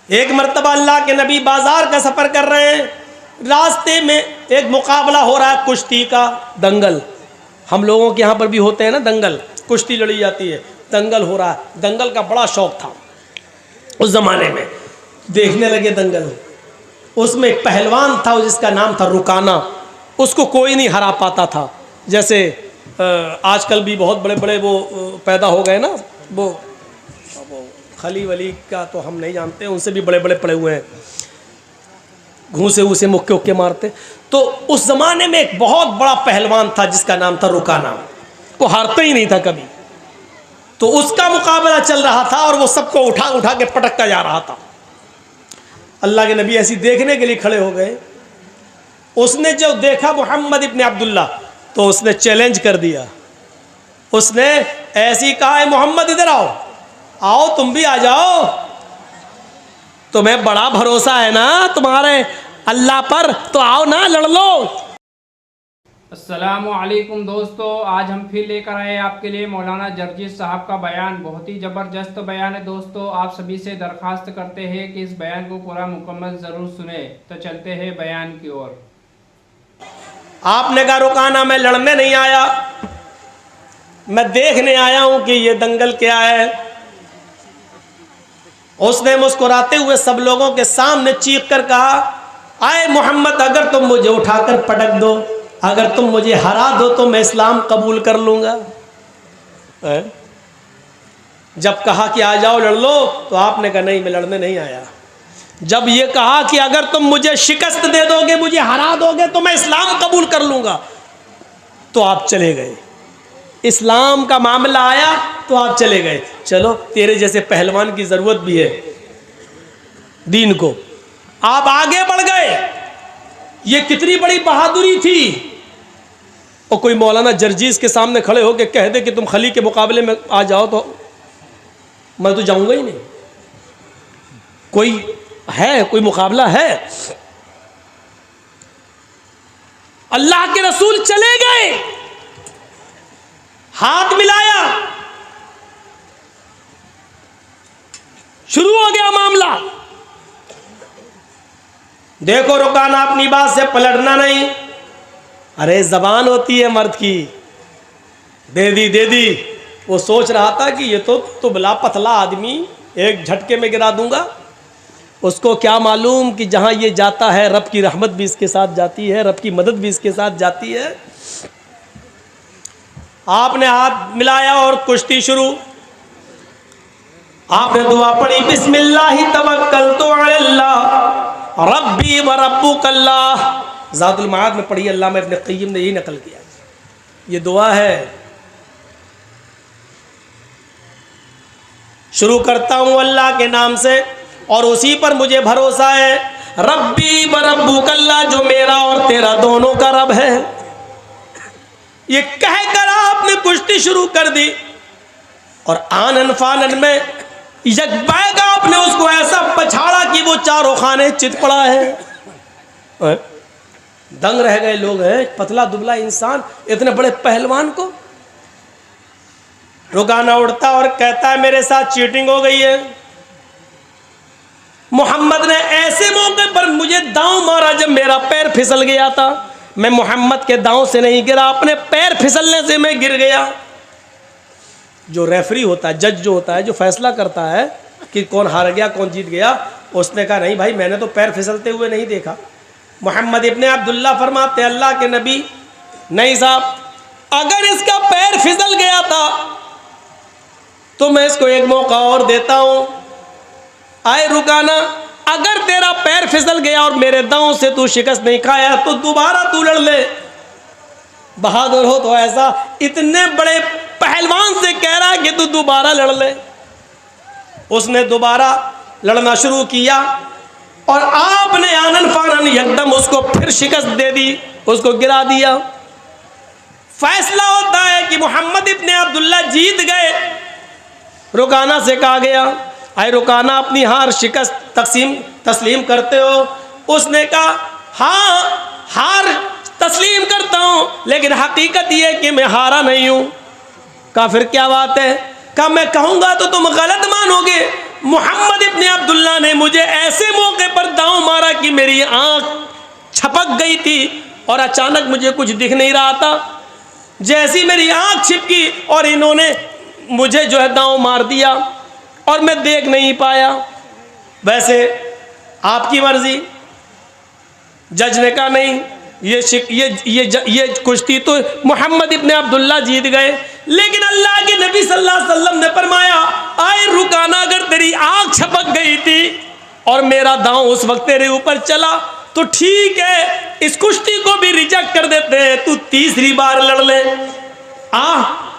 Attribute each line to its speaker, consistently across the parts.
Speaker 1: एक मर्तबा अल्लाह के नबी बाजार का सफ़र कर रहे हैं, रास्ते में एक मुकाबला हो रहा है कुश्ती का, दंगल। हम लोगों के यहाँ पर भी होते हैं ना दंगल, कुश्ती लड़ी जाती है, दंगल हो रहा है। दंगल का बड़ा शौक था उस ज़माने में, देखने लगे दंगल। उसमें एक पहलवान था जिसका नाम था रुकाना, उसको कोई नहीं हरा पाता था। जैसे आजकल भी बहुत बड़े बड़े वो पैदा हो गए ना, वो खली वली का तो हम नहीं जानते, उनसे भी बड़े बड़े पड़े हुए हैं, घूसे उसे मुक्के उक्के मारते। तो उस ज़माने में एक बहुत बड़ा पहलवान था जिसका नाम था रुकाना, वो हारता ही नहीं था कभी। तो उसका मुकाबला चल रहा था और वो सबको उठा उठा के पटकता जा रहा था। अल्लाह के नबी ऐसी देखने के लिए खड़े हो गए। उसने जब देखा मोहम्मद इब्ने अब्दुल्ला, तो उसने चैलेंज कर दिया। उसने ऐसी कहा है, मोहम्मद इधर आओ, आओ तुम भी आ जाओ, तुम्हें बड़ा भरोसा है ना तुम्हारे अल्लाह पर, तो आओ ना लड़ लो।
Speaker 2: अस्सलामुअलैकुम दोस्तों, आज हम फिर लेकर आए आपके लिए मौलाना जर्जिस साहब का बयान। बहुत ही ज़बरदस्त बयान है दोस्तों। आप सभी से दरख्वास्त करते हैं कि इस बयान को पूरा मुकम्मल ज़रूर सुने। तो चलते हैं बयान की ओर।
Speaker 1: आपने कहा रुकाना मैं लड़ने नहीं आया, मैं देखने आया हूं कि ये दंगल क्या है। उसने मुस्कुराते हुए सब लोगों के सामने चीख कर कहा, आए मोहम्मद, अगर तुम मुझे उठाकर पटक दो, अगर तुम मुझे हरा दो तो मैं इस्लाम कबूल कर लूंगा। जब कहा कि आ जाओ लड़ लो, तो आपने कहा नहीं, मैं लड़ने नहीं आया। जब ये कहा कि अगर तुम मुझे शिकस्त दे दोगे, मुझे हरा दोगे, तो मैं इस्लाम कबूल कर लूंगा, तो आप चले गए। इस्लाम का मामला आया तो आप चले गए। चलो, तेरे जैसे पहलवान की ज़रूरत भी है दीन को। आप आगे बढ़ गए। ये कितनी बड़ी बहादुरी थी। और कोई मौलाना जर्जीस के सामने खड़े होकर कह दे कि तुम खली के मुकाबले में आ जाओ, तो मैं तो जाऊंगा ही नहीं। कोई है, कोई मुकाबला है? अल्लाह के रसूल चले गए, हाथ मिलाया, शुरू हो गया मामला। देखो रुकाना, अपनी बात से पलटना नहीं। अरे जबान होती है मर्द की, दे दी दे दी। वो सोच रहा था कि ये तो दुबला पतला आदमी, एक झटके में गिरा दूंगा। उसको क्या मालूम कि जहां ये जाता है रब की रहमत भी इसके साथ जाती है, रब की मदद भी इसके साथ जाती है। आपने हाथ मिलाया और कुश्ती शुरू। आपने दुआ पढ़ी, बिस्मिल्लाहि तवक्कलतु अलल्लाह रब्बी व रब्बुकल्लाह। ज़ादुल मआद में पढ़ी, अल्लामा इब्न क़य्यिम ने यही नकल किया। ये दुआ है। शुरू करता हूँ अल्लाह के नाम से और उसी पर मुझे भरोसा है। रब्बी व रब्बुकल्लाह, जो मेरा और तेरा दोनों का रब है। ये कहकर आपने कुश्ती शुरू कर दी और आनन फानन में एक बैग आपने उसको ऐसा पछाड़ा कि वो चारों खाने चित पड़ा है। दंग रह गए लोग। हैं पतला दुबला इंसान, इतने बड़े पहलवान को। रुकाना उड़ता और कहता है मेरे साथ चीटिंग हो गई है। मोहम्मद ने ऐसे मौके पर मुझे दांव मारा जब मेरा पैर फिसल गया था। मैं मोहम्मद के दांव से नहीं गिरा, अपने पैर फिसलने से मैं गिर गया। जो रेफरी होता है, जज जो होता है, जो फैसला करता है कि कौन हार गया कौन जीत गया, उसने कहा नहीं भाई, मैंने तो पैर फिसलते हुए नहीं देखा। मोहम्मद इब्ने अब्दुल्ला फरमाते अल्लाह के नबी, नहीं साहब, अगर इसका पैर फिसल गया था तो मैं इसको एक मौका और देता हूं। आए रुकाना, अगर तेरा पैर फिसल गया और मेरे दांव से तू शिकस्त नहीं खाया तो दोबारा तू लड़ ले। बहादुर हो तो ऐसा, इतने बड़े पहलवान से कह रहा है कि तू दोबारा लड़ ले। उसने दोबारा लड़ना शुरू किया और आपने आनन फानन एकदम उसको फिर शिकस्त दे दी, उसको गिरा दिया। फैसला होता है कि मोहम्मद इब्ने अब्दुल्ला जीत गए। रुकाना से कहा गया, आए रुकाना, अपनी हार शिकस्त तस्लीम करते हो? उसने कहा हाँ, हार तस्लीम करता हूं, लेकिन हकीकत यह कि मैं हारा नहीं हूं। कहा फिर क्या बात है? कहा मैं कहूंगा तो तुम गलत मानोगे। मोहम्मद इब्ने अब्दुल्ला ने मुझे कि मेरी आंख छपक गई थी और अचानक मुझे कुछ दिख नहीं रहा था। जैसी मेरी आंख छिपकी और इन्होंने मुझे जो है दांव मार दिया और मैं देख नहीं पाया। वैसे आपकी मर्जी। जज ने कहा नहीं, ये कुश्ती तो मोहम्मद इब्ने अब्दुल्ला जीत गए, लेकिन अल्लाह के नबी सल्लल्लाहु अलैहि वसल्लम ने फरमाया, आए रुकाना, अगर तेरी आंख छपक गई थी और मेरा दांव उस वक्त तेरे ऊपर चला तो ठीक है, इस कुश्ती को भी रिजेक्ट कर देते हैं, तू तीसरी बार लड़ ले।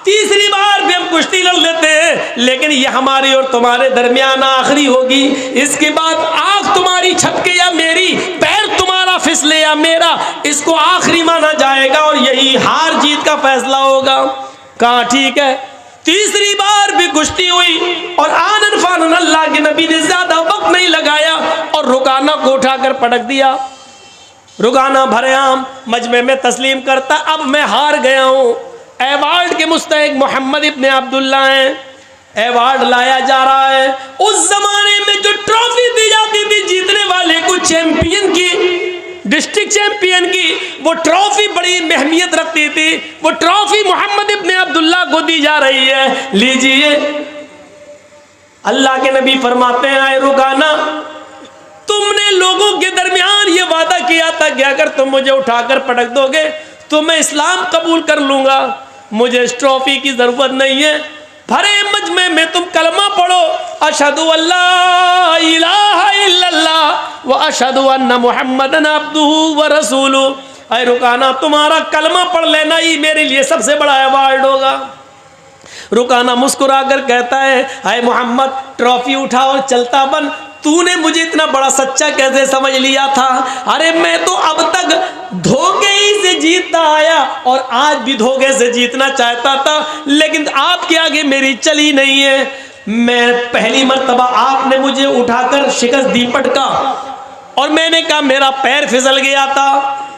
Speaker 1: तीसरी बार भी हम कुश्ती लड़ लेते हैं, लेकिन ये हमारी और तुम्हारे दरमियान आखिरी होगी। इसके बाद आंख तुम्हारी छपके या मेरी, पैर तुम्हारा फिसले या मेरा, इसको आखिरी माना जाएगा और यही हार जीत का फैसला होगा। कहा ठीक है। तीसरी बार भी कुश्ती हुई और आनन फानन अल्लाह के नबी ने ज्यादा वक्त नहीं लगाया और रुकाना को उठाकर पटक दिया। रुकाना भरेआम मजमे में तस्लीम करता, अब मैं हार गया हूं। अवार्ड के मुस्तहिक मोहम्मद इब्ने अब्दुल्ला हैं। अवार्ड लाया जा रहा है। उस जमाने में जो ट्रॉफी दी जाती थी जीतने वाले को, चैंपियन की, डिस्ट्रिक्ट चैंपियन की, वो ट्रॉफी बड़ी अहमियत रखती थी। वो ट्रॉफी मोहम्मद इब्ने अब्दुल्ला को दी जा रही है, लीजिए। अल्लाह के नबी फरमाते हैं, आए रुकाना, तुमने लोगों के दरमियान ये वादा किया था कि अगर तुम मुझे उठाकर पटक दोगे तो मैं इस्लाम कबूल कर लूंगा, मुझे इस ट्रॉफी की जरूरत नहीं है। भरे मजमे में तुम कलमा पढ़ो, अशहदु अल्ला इलाहा इल्लल्लाह व अशहदु अन्ना मुहम्मदन अब्दुहु व रसूलुहु। ऐ रुकाना, तुम्हारा कलमा पढ़ लेना ही मेरे लिए सबसे बड़ा अवार्ड होगा। रुकाना मुस्कुराकर कहता है, हाय मोहम्मद, ट्रॉफी उठा और चलता बन। तूने मुझे इतना बड़ा सच्चा कैसे समझ लिया था? अरे मैं तो अब तक धोखे ही से जीतता आया और आज भी धोखे से जीतना चाहता था, लेकिन आपके आगे मेरी चली नहीं है। मैं पहली मर्तबा आपने मुझे उठाकर शिकस्त दी पटका और मैंने कहा मेरा पैर फिसल गया था।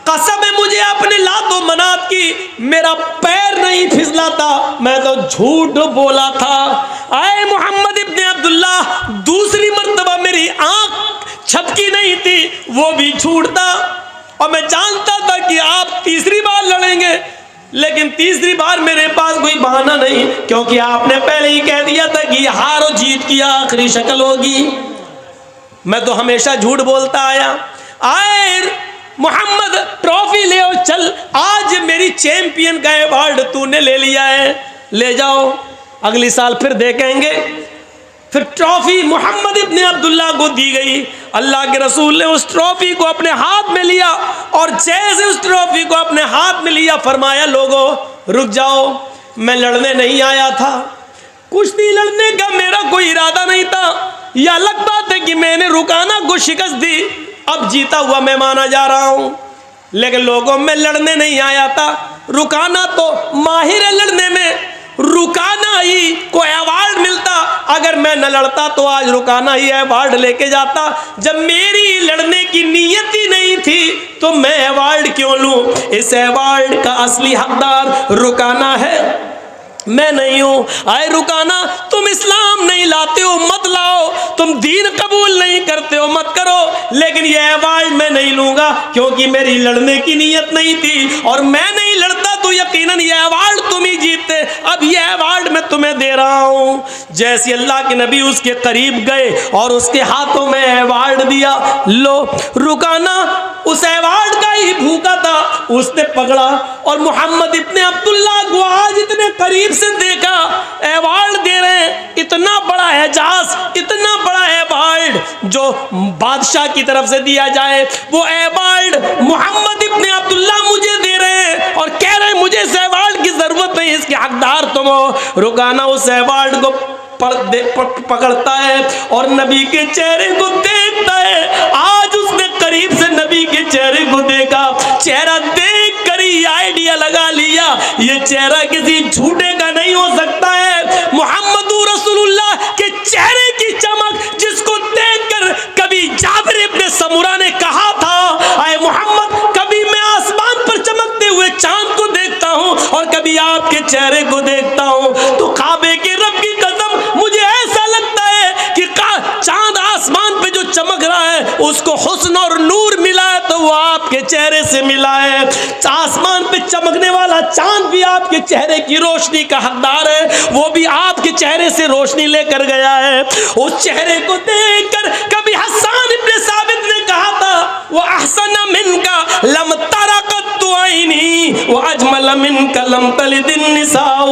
Speaker 1: कसम है मुझे अपने लातो मनात की, मेरा पैर नहीं फिसला था, मैं तो झूठ बोला था। आए मोहम्मद इब्ने अब्दुल्ला, दूसरी मर्तबा मेरी आंख छपकी नहीं थी, वो भी झूठ था और मैं जानता था कि आप तीसरी बार लड़ेंगे, लेकिन तीसरी बार मेरे पास कोई बहाना नहीं, क्योंकि आपने पहले ही कह दिया था कि हार और जीत की आखिरी शक्ल होगी। मैं तो हमेशा झूठ बोलता आया। आए मोहम्मद, ट्रॉफी ले और चल, आज मेरी चैंपियन का अवार्ड तूने ले लिया है, ले जाओ, अगली साल फिर देखेंगे। फिर ट्रॉफी मोहम्मद इब्ने अब्दुल्ला को दी गई। अल्लाह के रसूल ने उस ट्रॉफी को अपने हाथ में लिया और जैसे उस ट्रॉफी को अपने हाथ में लिया, फरमाया, लोगों रुक जाओ, मैं लड़ने नहीं आया था, कुश्ती लड़ने का मेरा कोई इरादा नहीं था। यह अलग बात है कि मैंने रुकाना को शिकस्त दी, अब जीता हुआ मैं माना जा रहा हूं, लेकिन लोगों में लड़ने नहीं आया था। रुकाना तो माहिर है लड़ने में, रुकाना ही को अवार्ड मिलता। अगर मैं न लड़ता तो आज रुकाना ही अवार्ड लेके जाता। जब मेरी लड़ने की नीयत ही नहीं थी तो मैं अवार्ड क्यों लूं? इस अवार्ड का असली हकदार रुकाना है, मैं नहीं हूं। आए रुकाना, तुम इस्लाम नहीं लाते हो मत लाओ, तुम दीन कबूल नहीं करते हो मत करो, लेकिन यह अवार्ड मैं नहीं लूंगा, क्योंकि मेरी लड़ने की नीयत नहीं थी और मैं नहीं लड़ता तो यकीनन यह अवार्ड तुम ही जीतते। अब यह अवार्ड मैं तुम्हें दे रहा हूं। जैसे अल्लाह के नबी उसके करीब गए और उसके हाथों में अवार्ड दिया, लो। रुकाना उस अवार्ड का ही भूखा था, उसने पकड़ा और मोहम्मद इब्ने अब्दुल्ला को आज इतने करीब से देखा, अवार्ड दे रहे हैं, इतना बड़ा एजाज, इतना बड़ा अवार्ड जो बादशाह की तरफ से दिया जाए, वो अवार्ड मोहम्मद इब्ने अब्दुल्ला मुझे दे रहे हैं और कह रहे हैं मुझे इस अवार्ड की जरूरत नहीं, इसके हकदार तुम हो। रुकाना उस अवार्ड को पकड़ता है और नबी के चेहरे को देखता है। आज उसने करीब से नबी के चेहरे को देखा, चेहरा देख कर ही आइडिया लगा लिया, ये चेहरा किसी झूठे का नहीं हो सकता है। मुहम्मदुर रसूलुल्लाह के चेहरे की चमक जिसको देखकर कभी जाबिर इब्ने समुरा ने कहा था, आए मोहम्मद, कभी मैं आसमान पर चमकते हुए चांद को देखता हूं और कभी आपके चेहरे को देखता हूं, तो काबे के रब की कसम मुझे ऐसा लगता है कि चांद आसमान पे जो चमक रहा है उसको हुस्न और नूर मिला है तो वो आपके चेहरे से मिला है। आसमान पे चमकने वाला चांद भी आपके चेहरे की रोशनी का हकदार है, वो भी आपके चेहरे से रोशनी लेकर गया है। उस चेहरे को देखकर कभी हसन इब्न साबित ने कहा था, वो अहसन मिनका लम तरकत आईनी व अजमल मिनका लम तलिदिन निसाउ।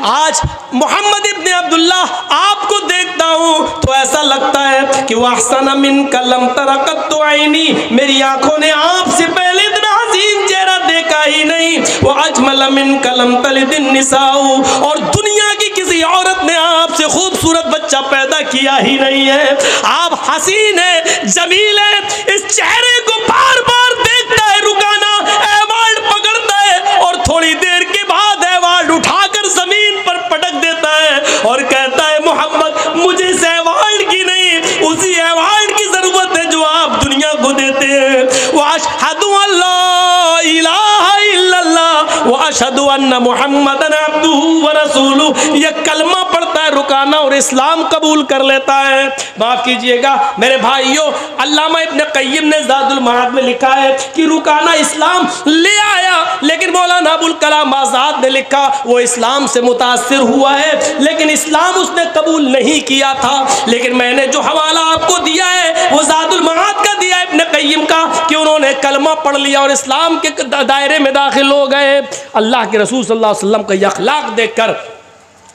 Speaker 1: आज मोहम्मद इब्न अब्दुल्लाह आपको देखता हूँ तो ऐसा लगता है कि वह अहसन मिनका लम तरकत आईनी, मेरी आंखों ने आपसे पहले इतना हसीन चेहरा देखा ही नहीं। वो अजमल मिनका लम तलिदिन निसाउ, और दुनिया की किसी औरत ने आपसे खूबसूरत बच्चा पैदा किया ही नहीं है। आप हसीन है, जमील है, इस चेहरे को बार बार देखता है रुकाना, अवार्ड पकड़ता है और थोड़ी देर के बाद अवार्ड उठाकर जमीन पर पटक देता है और कहता है मोहम्मद मुझे इस अवार्ड की नहीं, उसी अवार्ड की जरूरत है जो आप दुनिया को देते हैं। वो अशहदु अल्ला इलाहा इल्लल्लाह व अशहदु अन्ना मुहम्मदन अब्दुहु व रसूलुहु, ये कलमा पढ़ता है रुकाना और इस्लाम कबूल कर लेता है। माफ कीजिएगा मेरे भाइयों, अल्लामा इब्न क़य्यिम ने ज़ादुल मआद में लिखा है कि रुकाना इस्लाम ले आया, लेकिन मौलाना अबुल कलाम आज़ाद ने लिखा वो इस्लाम से मुतासिर हुआ है लेकिन इस्लाम उसने कबूल नहीं किया था। लेकिन मैंने जो हवाला आपको दिया है वो ज़ादुल मआद का दिया इब्न क़य्यिम का कि उन्होंने कलमा पढ़ लिया और इस्लाम के दायरे में दाखिल हो गए। अल्लाह के रसूल सल्लल्लाहु अलैहि वसल्लम का ये अखलाक देखकर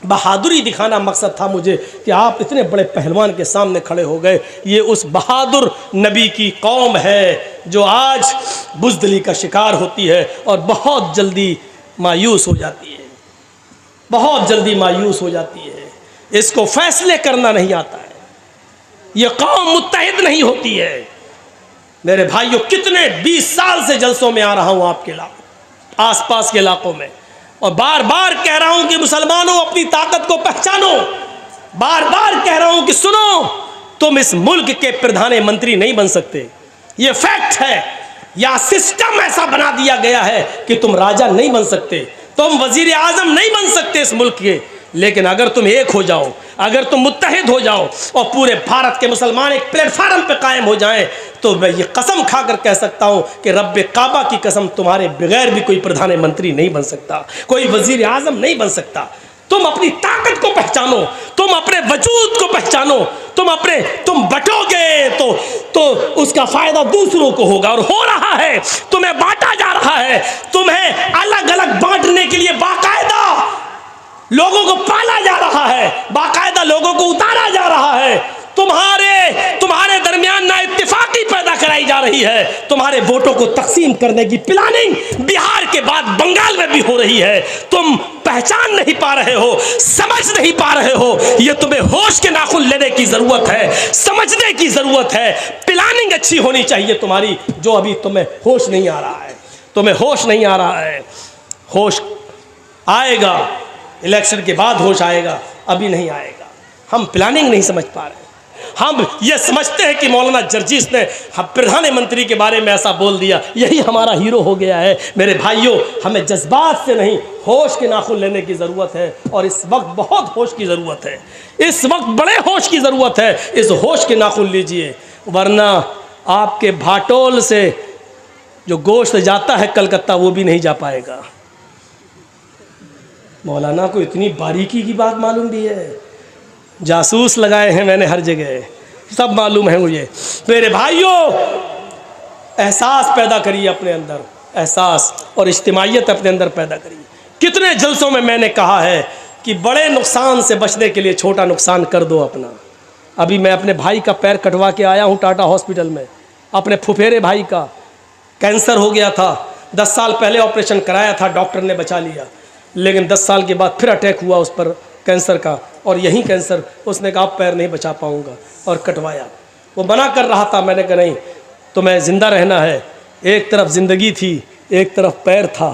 Speaker 1: बहादुरी दिखाना मकसद था मुझे कि आप इतने बड़े पहलवान के सामने खड़े हो गए। ये उस बहादुर नबी की कौम है जो आज बुज़दिली का शिकार होती है और बहुत जल्दी मायूस हो जाती है, बहुत जल्दी मायूस हो जाती है। इसको फैसले करना नहीं आता है, ये कौम मुत्तहिद नहीं होती है। मेरे भाइयों, कितने 20 साल से जलसों में आ रहा हूँ आपके आसपास के इलाकों में और बार बार कह रहा हूं कि मुसलमानों अपनी ताकत को पहचानो, बार बार कह रहा हूं कि सुनो, तुम इस मुल्क के प्रधानमंत्री नहीं बन सकते, ये फैक्ट है। या सिस्टम ऐसा बना दिया गया है कि तुम राजा नहीं बन सकते, तुम वजीर आजम नहीं बन सकते इस मुल्क के। लेकिन अगर तुम एक हो जाओ, अगर तुम मुत्तहिद हो जाओ और पूरे भारत के मुसलमान एक प्लेटफार्म पे कायम हो जाएं, तो मैं ये कसम खाकर कह सकता हूं कि रब्बे काबा की कसम तुम्हारे बगैर भी कोई प्रधानमंत्री नहीं बन सकता, कोई वजीर आजम नहीं बन सकता। तुम अपनी ताकत को पहचानो, तुम अपने वजूद को पहचानो, तुम बटोगे तो उसका फायदा दूसरों को होगा और हो रहा है। तुम्हें बांटा जा रहा है, तुम्हें अलग अलग बांटने के लिए बाकायदा लोगों को पाला जा रहा है, बाकायदा लोगों को उतारा जा रहा है। तुम्हारे दरमियान ना इत्तेफाकी पैदा कराई जा रही है, तुम्हारे वोटों को तकसीम करने की प्लानिंग बिहार के बाद बंगाल में भी हो रही है। तुम पहचान नहीं पा रहे हो, समझ नहीं पा रहे हो। यह तुम्हें होश के नाखून लेने की जरूरत है, समझने की जरूरत है। प्लानिंग अच्छी होनी चाहिए तुम्हारी, जो अभी तुम्हें होश नहीं आ रहा है, तुम्हें होश नहीं आ रहा है। होश आएगा, इलेक्शन के बाद होश आएगा, अभी नहीं आएगा। हम प्लानिंग नहीं समझ पा रहे। हम ये समझते हैं कि मौलाना जर्जीस ने हम प्रधानमंत्री के बारे में ऐसा बोल दिया, यही हमारा हीरो हो गया है। मेरे भाइयों, हमें जज्बात से नहीं, होश के नाखून लेने की ज़रूरत है और इस वक्त बहुत होश की ज़रूरत है, इस वक्त बड़े होश की ज़रूरत है। इस होश के नाखून लीजिए, वरना आपके भाटोल से जो गोश्त जाता है कलकत्ता वो भी नहीं जा पाएगा। मौलाना को इतनी बारीकी की बात मालूम भी है, जासूस लगाए हैं मैंने हर जगह, सब मालूम है मुझे। मेरे भाइयों, एहसास पैदा करिए अपने अंदर, एहसास और इज्तिमाइयत अपने अंदर पैदा करिए। कितने जलसों में मैंने कहा है कि बड़े नुकसान से बचने के लिए छोटा नुकसान कर दो अपना। अभी मैं अपने भाई का पैर कटवा के आया हूँ टाटा हॉस्पिटल में, अपने फुफेरे भाई का कैंसर हो गया था। 10 साल पहले ऑपरेशन कराया था, डॉक्टर ने बचा लिया, लेकिन 10 साल के बाद फिर अटैक हुआ उस पर कैंसर का, और यही कैंसर, उसने कहा पैर नहीं बचा पाऊंगा और कटवाया। वो मना कर रहा था, मैंने कहा नहीं, तुम्हें ज़िंदा रहना है। एक तरफ ज़िंदगी थी, एक तरफ पैर था।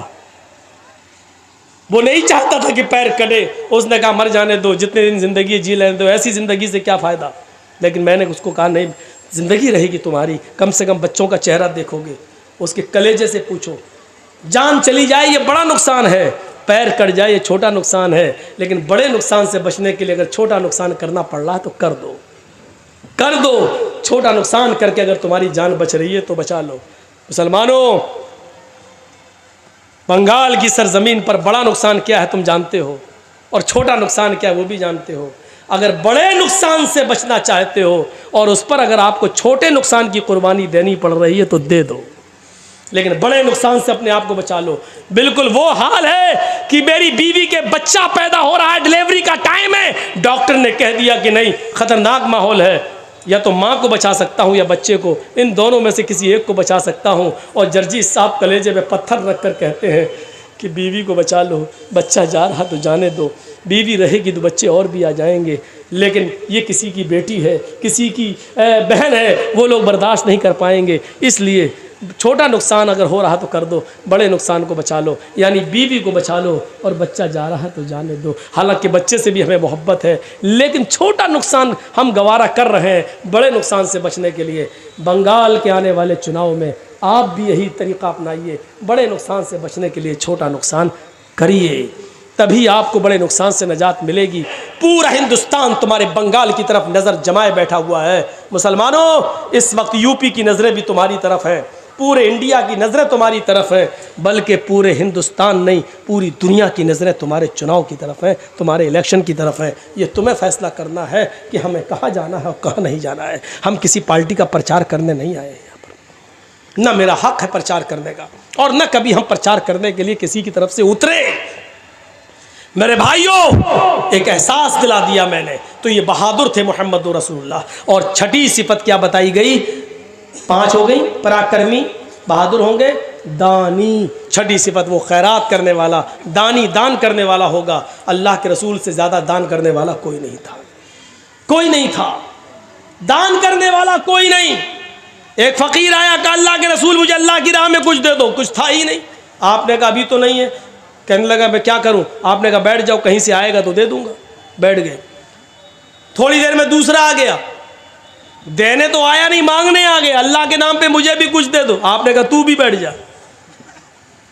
Speaker 1: वो नहीं चाहता था कि पैर कटे, उसने कहा मर जाने दो, जितने दिन ज़िंदगी जी लेने दो, ऐसी ज़िंदगी से क्या फ़ायदा। लेकिन मैंने उसको कहा नहीं, ज़िंदगी रहेगी तुम्हारी, कम से कम बच्चों का चेहरा देखोगे, उसके कलेजे से पूछो। जान चली जाए ये बड़ा नुकसान है, पैर कट जाए ये छोटा नुकसान है, लेकिन बड़े नुकसान से बचने के लिए अगर छोटा नुकसान करना पड़ रहा है तो कर दो, कर दो। छोटा नुकसान करके अगर तुम्हारी जान बच रही है तो बचा लो। मुसलमानों, बंगाल की सरजमीन पर बड़ा नुकसान क्या है तुम जानते हो, और छोटा नुकसान क्या है वो भी जानते हो। अगर बड़े नुकसान से बचना चाहते हो और उस पर अगर आपको छोटे नुकसान की कुर्बानी देनी पड़ रही है तो दे दो, लेकिन बड़े नुकसान से अपने आप को बचा लो। बिल्कुल वो हाल है कि मेरी बीवी के बच्चा पैदा हो रहा है, डिलीवरी का टाइम है, डॉक्टर ने कह दिया कि नहीं, खतरनाक माहौल है, या तो माँ को बचा सकता हूँ या बच्चे को, इन दोनों में से किसी एक को बचा सकता हूँ। और जर्जी साहब कलेजे में पत्थर रख कर कहते हैं कि बीवी को बचा लो, बच्चा जा रहा तो जाने दो, बीवी रहेगी तो बच्चे और भी आ जाएंगे, लेकिन ये किसी की बेटी है, किसी की बहन है, वो लोग बर्दाश्त नहीं कर पाएंगे। इसलिए छोटा नुकसान अगर हो रहा तो कर दो, बड़े नुकसान को बचा लो, यानी बीवी को बचा लो और बच्चा जा रहा तो जाने दो। हालांकि बच्चे से भी हमें मोहब्बत है, लेकिन छोटा नुकसान हम गवारा कर रहे हैं बड़े नुकसान से बचने के लिए। बंगाल के आने वाले चुनाव में आप भी यही तरीक़ा अपनाइए, बड़े नुकसान से बचने के लिए छोटा नुकसान करिए, तभी आपको बड़े नुकसान से निजात मिलेगी। पूरा हिंदुस्तान तुम्हारे बंगाल की तरफ नज़र जमाए बैठा हुआ है। मुसलमानों, इस वक्त यूपी की नज़रें भी तुम्हारी तरफ हैं, पूरे इंडिया की नज़रें तुम्हारी तरफ हैं, बल्कि पूरे हिंदुस्तान नहीं, पूरी दुनिया की नज़रें तुम्हारे चुनाव की तरफ हैं, तुम्हारे इलेक्शन की तरफ हैं। ये तुम्हें फैसला करना है कि हमें कहाँ जाना है और कहाँ नहीं जाना है। हम किसी पार्टी का प्रचार करने नहीं आए यहाँ पर, ना मेरा हक है प्रचार करने का, और न कभी हम प्रचार करने के लिए किसी की तरफ से उतरे। मेरे भाइयों, एक एहसास दिला दिया मैंने, तो ये बहादुर थे मोहम्मद रसूलुल्लाह। और छठी सिफत क्या बताई गई? 5 हो गई, पराक्रमी, बहादुर होंगे, दानी। छठी सिफत वो खैरात करने वाला, दानी, दान करने वाला होगा। अल्लाह के रसूल से ज़्यादा दान करने वाला कोई नहीं था, कोई नहीं था, दान करने वाला कोई नहीं। एक फ़कीर आया, कहा अल्लाह के रसूल मुझे अल्लाह की राह में कुछ दे दो, कुछ था ही नहीं। आपने कहा अभी तो नहीं है। कहने लगा मैं क्या करूं? आपने कहा बैठ जाओ, कहीं से आएगा तो दे दूंगा। बैठ गए। थोड़ी देर में दूसरा आ गया, देने तो आया नहीं, मांगने आ गया, अल्लाह के नाम पे मुझे भी कुछ दे दो। आपने कहा तू भी बैठ जा।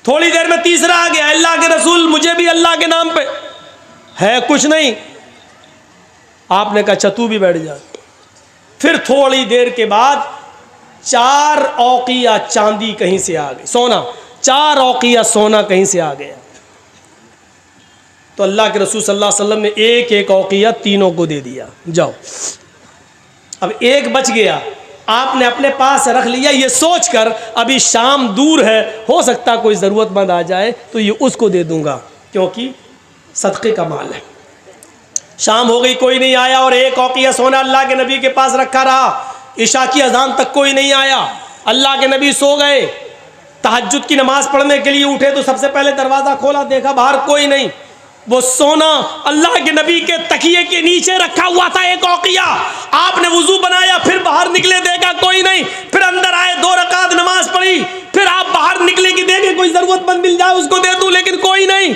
Speaker 1: थोड़ी देर में तीसरा आ गया, अल्लाह के रसूल मुझे भी अल्लाह के नाम पे है कुछ नहीं। आपने कहा अच्छा तू भी बैठ जा। फिर थोड़ी देर के बाद 4 औकिया चांदी कहीं से आ गई, सोना, 4 औकिया सोना कहीं से आ गया। तो अल्लाह के रसूल सल्लल्लाहु अलैहि वसल्लम ने एक एक औकिया तीनों को दे दिया, जाओ। अब एक बच गया, आपने अपने पास रख लिया, ये सोचकर अभी शाम दूर है, हो सकता कोई ज़रूरतमंद आ जाए तो ये उसको दे दूंगा, क्योंकि सदक़े का माल है। शाम हो गई, कोई नहीं आया, और एक औकिया सोना अल्लाह के नबी के पास रखा रहा। इशा की अजान तक कोई नहीं आया, अल्लाह के नबी सो गए। तहज्जुद की नमाज पढ़ने के लिए उठे तो सबसे पहले दरवाज़ा खोला, देखा बाहर कोई नहीं। वो सोना अल्लाह के नबी के तकिए के नीचे रखा हुआ था, एक औकिया। आपने वुजू बनाया, फिर बाहर निकले, देखा कोई नहीं, फिर अंदर आए, 2 रकात नमाज पढ़ी, फिर आप बाहर निकले कि देखे कोई ज़रूरतमंद मिल जाए उसको दे दूं, लेकिन कोई नहीं।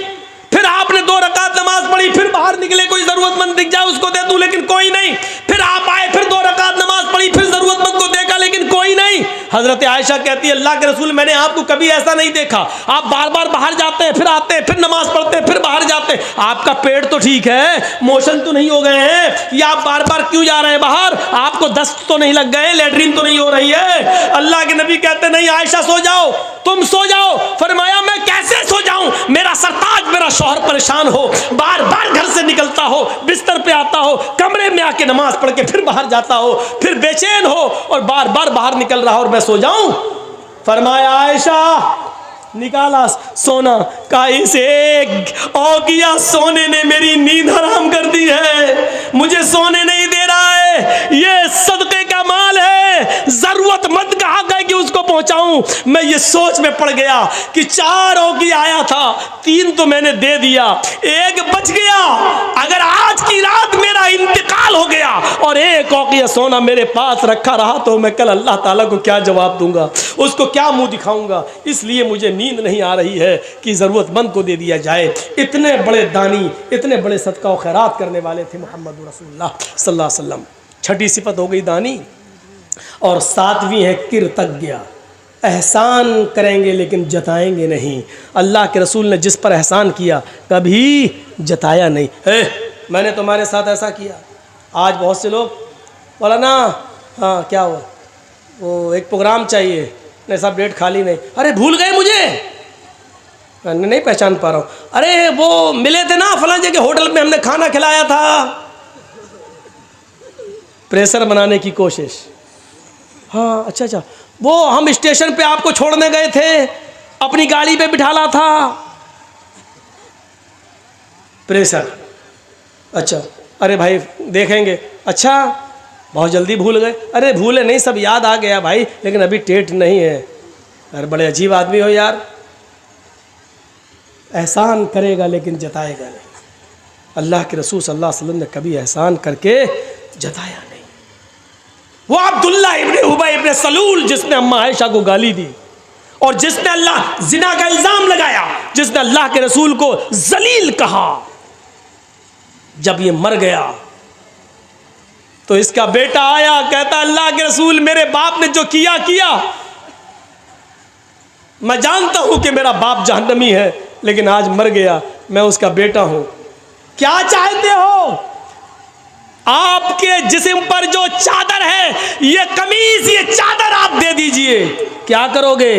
Speaker 1: फिर आपने 2 रकात नमाज पढ़ी, फिर बाहर निकले, कोई ज़रूरतमंद दिख जाए उसको दे दूं, लेकिन कोई नहीं। फिर आप आए, फिर 2 रकात नमाज पढ़ी, फिर ज़रूरतमंद को देखा, लेकिन कोई नहीं। हज़रत आयशा कहती है अल्लाह के रसूल मैंने आपको कभी ऐसा नहीं देखा, आप बार बार बाहर जाते हैं, फिर आते हैं, फिर नमाज पढ़ते हैं, फिर बाहर जाते हैं। आपका पेट तो ठीक है, मोशन तो नहीं हो गए हैं, या आप बार बार क्यों जा रहे हैं बाहर? आपको दस्त तो नहीं लग गए, लेटरिन तो नहीं हो रही है? अल्लाह के नबी कहते नहीं आयशा सो जाओ, तुम सो जाओ। फरमाया मैं कैसे सो जाऊं? मेरा सरताज, मेरा शौहर परेशान हो, बार बार घर से निकलता हो, बिस्तर पे आता हो, कमरे में आके नमाज पढ़ के फिर बाहर जाता हो, फिर बेचैन हो और बार बार बाहर निकल रहा हो, और मैं सो जाऊं? फरमाया आयशा निकाला सोना का, इस एक औकिया सोने ने मेरी नींद हराम कर दी है, मुझे सोने नहीं दे रहा है, ये सदक़े का माल है, ज़रूरतमंद का हक है कि उसको पहुंचाऊं। मैं ये सोच में पड़ गया कि 4 औकिया आया था, 3 तो मैंने दे दिया, 1 बच गया। अगर आज की रात मेरा इंतकाल हो गया और 1 औकिया सोना मेरे पास रखा रहा तो मैं कल अल्लाह ताला को क्या जवाब दूंगा, उसको क्या मुंह दिखाऊंगा? इसलिए मुझे नींद नहीं आ रही है कि ज़रूरतमंद को दे दिया जाए। इतने बड़े दानी, इतने बड़े सदका और खैरात करने वाले थे मोहम्मद रसूलुल्लाह सल्लल्लाहु अलैहि वसल्लम। छठी सिफत हो गई दानी, और 7वीं है कृतज्ञ। एहसान करेंगे लेकिन जताएंगे नहीं। अल्लाह के रसूल ने जिस पर एहसान किया कभी जताया नहीं। मैंने तुम्हारे साथ ऐसा किया। आज बहुत से लोग बोला ना, हाँ क्या हुआ, वो एक प्रोग्राम चाहिए। नहीं साहब डेट खाली नहीं। अरे भूल गए मुझे, नहीं पहचान पा रहा हूँ। अरे वो मिले थे ना फलां जगह होटल में, हमने खाना खिलाया था। प्रेशर बनाने की कोशिश। हाँ अच्छा अच्छा, वो हम स्टेशन पे आपको छोड़ने गए थे, अपनी गाड़ी पे बिठाला था। प्रेशर। अच्छा, अरे भाई देखेंगे। अच्छा बहुत जल्दी भूल गए। अरे भूले नहीं, सब याद आ गया भाई, लेकिन अभी डेट नहीं है। अरे बड़े अजीब आदमी हो यार, एहसान करेगा लेकिन जताएगा नहीं। अल्लाह के रसूल सल्लल्लाहु अलैहि वसल्लम ने कभी एहसान करके जताया नहीं। वो अब्दुल्ला इब्ने उबई इब्ने सलूल जिसने अम्मा आयशा को गाली दी और जिसने अल्लाह जिना का इल्जाम लगाया, जिसने अल्लाह के रसूल को जलील कहा, जब ये मर गया तो इसका बेटा आया, कहता अल्लाह के रसूल मेरे बाप ने जो किया किया, मैं जानता हूं कि मेरा बाप जहन्नमी है, लेकिन आज मर गया, मैं उसका बेटा हूं। क्या चाहते हो? आपके जिस्म पर जो चादर है, ये कमीज, ये चादर आप दे दीजिए। क्या करोगे?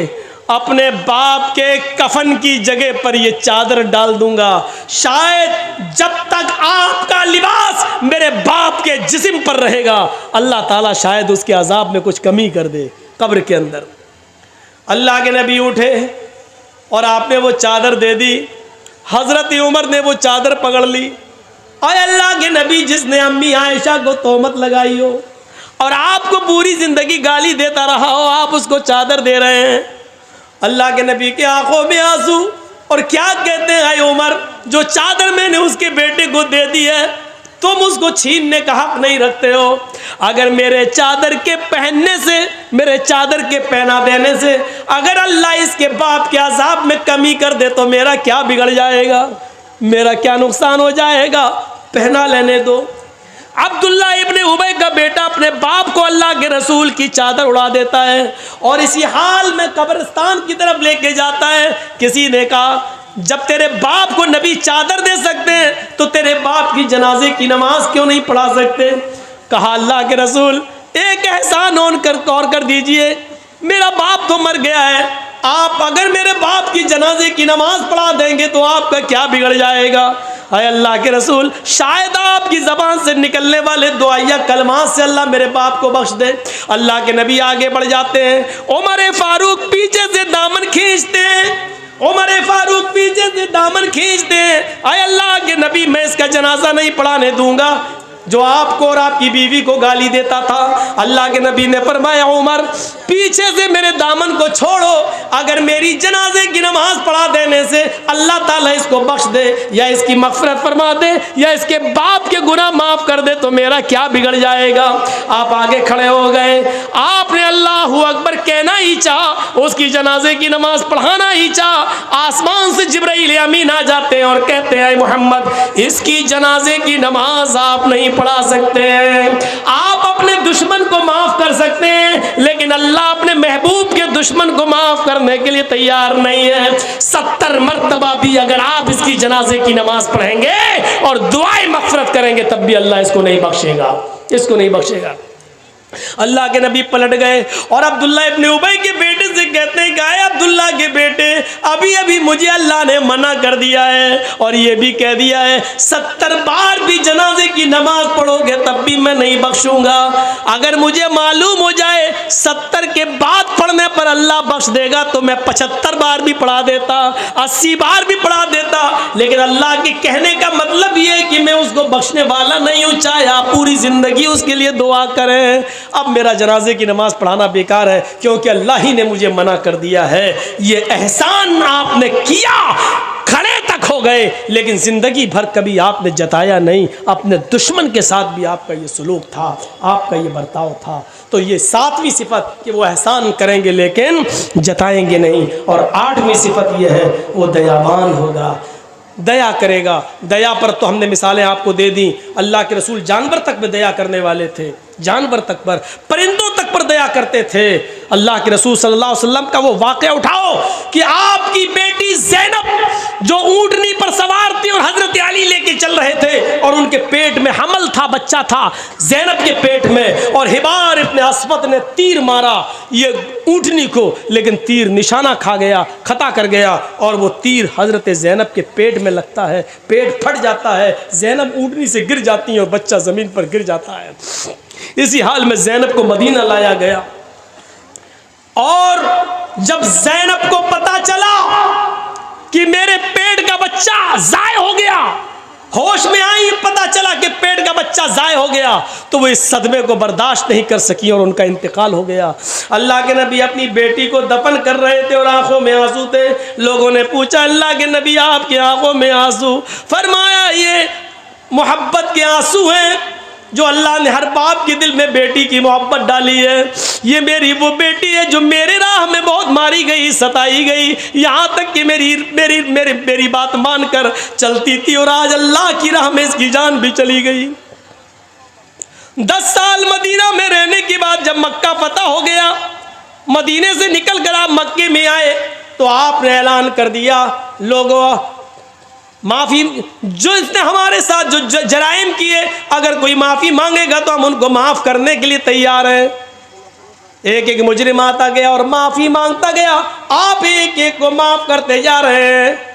Speaker 1: अपने बाप के कफन की जगह पर ये चादर डाल दूंगा। शायद जब तक आपका लिबास मेरे बाप के जिस्म पर रहेगा, अल्लाह ताला शायद उसके अजाब में कुछ कमी कर दे कब्र के अंदर। अल्लाह के नबी उठे और आपने वो चादर दे दी। हजरत उमर ने वो चादर पकड़ ली। और अल्लाह के नबी जिसने अम्मी आयशा को तोहमत लगाई हो और आपको पूरी जिंदगी गाली देता रहा हो, आप उसको चादर दे रहे हैं। अल्लाह के नबी के आंखों में आंसू। और क्या कहते हैं उमर, जो चादर मैंने उसके बेटे को दे दी है, तुम उसको छीनने का हक नहीं रखते हो। अगर मेरे चादर के पहनने से, मेरे चादर के पहना देने से अगर अल्लाह इसके बाप के अजाब में कमी कर दे तो मेरा क्या बिगड़ जाएगा, मेरा क्या नुकसान हो जाएगा? पहना लेने दो। अब्दुल्ला इब्ने उबई का बेटा अपने बाप को अल्लाह के रसूल की चादर उड़ा देता है और इसी हाल में कब्रिस्तान की तरफ लेके जाता है। किसी ने कहा जब तेरे बाप को नबी चादर दे सकते हैं तो तेरे बाप की जनाजे की नमाज क्यों नहीं पढ़ा सकते? कहा अल्लाह के रसूल एक एहसान और कर दीजिए, मेरा बाप तो मर गया है, आप अगर मेरे बाप की जनाजे की नमाज पढ़ा देंगे तो आपका क्या बिगड़ जाएगा? हाय अल्लाह के रसूल, शायद आपकी ज़बान से निकलने वाले दुआया कलमात से अल्लाह मेरे बाप को बख्श दे। अल्लाह के नबी आगे बढ़ जाते हैं। उमर फारूक पीछे से दामन खींचते हैं, उमर फारूक पीछे से दामन खींचते हैं। हाय अल्लाह के नबी, मैं इसका जनाजा नहीं पढ़ाने दूंगा जो आपको और आपकी बीवी को गाली देता था। अल्लाह के नबी ने फरमाया उमर पीछे से मेरे दामन को छोड़ो, अगर मेरी जनाजे की नमाज पढ़ा देने से अल्लाह ताला इसको बख्श दे या इसकी मगफरत फरमा दे या इसके बाप के गुनाह माफ कर दे तो मेरा क्या बिगड़ जाएगा? आप आगे खड़े हो गए, आपने अल्लाहू अकबर कहना ही चाहा, उसकी जनाजे की नमाज पढ़ाना ही चाहा। आसमान से जिब्राइल अमीन आ जाते हैं और कहते हैं मोहम्मद इसकी जनाजे की नमाज आप नहीं पढ़ा सकते हैं। आप अपने दुश्मन को माफ कर सकते हैं, लेकिन अल्लाह अपने महबूब के दुश्मन को माफ करने के लिए तैयार नहीं है। 70 मर्तबा भी अगर आप इसकी जनाजे की नमाज पढ़ेंगे और दुआएं मगफिरत करेंगे तब भी अल्लाह इसको नहीं बख्शेगा, इसको नहीं बख्शेगा। अल्लाह के नबी पलट गए और अब्दुल्ला इब्ने उबई के बेटे से कहते हैं कि अब्दुल्ला के बेटे, अभी अभी मुझे अल्लाह ने मना कर दिया है और ये भी कह दिया है 70 बार भी जनाजे की नमाज पढ़ोगे तब भी मैं नहीं बख्शूंगा। अगर मुझे मालूम हो जाए 70 के बाद पढ़ने पर अल्लाह बख्श देगा तो मैं 75 बार भी पढ़ा देता, 80 बार भी पढ़ा देता, लेकिन अल्लाह के कहने का मतलब ये है कि मैं उसको बख्शने वाला नहीं हूँ, चाहे आप पूरी जिंदगी उसके लिए दुआ करें। अब मेरा जनाजे की नमाज पढ़ाना बेकार है क्योंकि अल्लाह ही ने मुझे मना कर दिया है। ये एहसान आपने किया, खड़े तक हो गए, लेकिन जिंदगी भर कभी आपने जताया नहीं। अपने दुश्मन के साथ भी आपका ये सलूक था, आपका ये बर्ताव था। तो ये 7वीं सिफत कि वो एहसान करेंगे लेकिन जताएंगे नहीं। और 8वीं सिफत ये है वो दयावान होगा, दया करेगा। दया पर तो हमने मिसालें आपको दे दी। अल्लाह के रसूल जानवर तक में दया करने वाले थे, जानवर तक पर, परिंदों तक पर दया करते थे। अल्लाह के रसूल सल्लल्लाहु अलैहि वसल्लम का वो वाक़या उठाओ कि आपकी बेटी ज़ैनब जो ऊँटनी पर सवार थी और हज़रत अली लेके चल रहे थे और उनके पेट में हमल था, बच्चा था ज़ैनब के पेट में, और हिबार इब्न अस्वद ने तीर मारा ये ऊँटनी को, लेकिन तीर निशाना खा गया, खता कर गया, और वो तीर हज़रत ज़ैनब के पेट में लगता है, पेट फट जाता है, ज़ैनब ऊँटनी से गिर जाती है और बच्चा ज़मीन पर गिर जाता है। इसी हाल में ज़ैनब को मदीना लाया गया, और जब ज़ैनब को पता चला कि मेरे पेट का बच्चा ज़ाय हो गया, होश में आई, पता चला कि पेट का बच्चा ज़ाय हो गया, तो वो इस सदमे को बर्दाश्त नहीं कर सकी और उनका इंतकाल हो गया। अल्लाह के नबी अपनी बेटी को दफन कर रहे थे और आंखों में आंसू थे। लोगों ने पूछा, अल्लाह के नबी आपकी आंखों में आंसू? फरमाया, ये मोहब्बत के आंसू हैं जो अल्लाह ने हर बाप के दिल में बेटी की मोहब्बत डाली है। ये मेरी वो बेटी है जो मेरे राह में बहुत मारी गई, सताई गई, यहाँ तक कि मेरी बात मानकर चलती थी, और आज अल्लाह की राह में इसकी जान भी चली गई। 10 साल मदीना में रहने के बाद जब मक्का फतह हो गया, मदीने से निकल कर आप मक्के में आए, तो आपने ऐलान कर दिया, लोगों माफ़ी, जो इसने हमारे साथ जो जराइम किए, अगर कोई माफ़ी मांगेगा तो हम उनको माफ़ करने के लिए तैयार हैं। एक एक मुजरिम आता गया और माफ़ी मांगता गया, आप एक एक को माफ़ करते जा रहे हैं।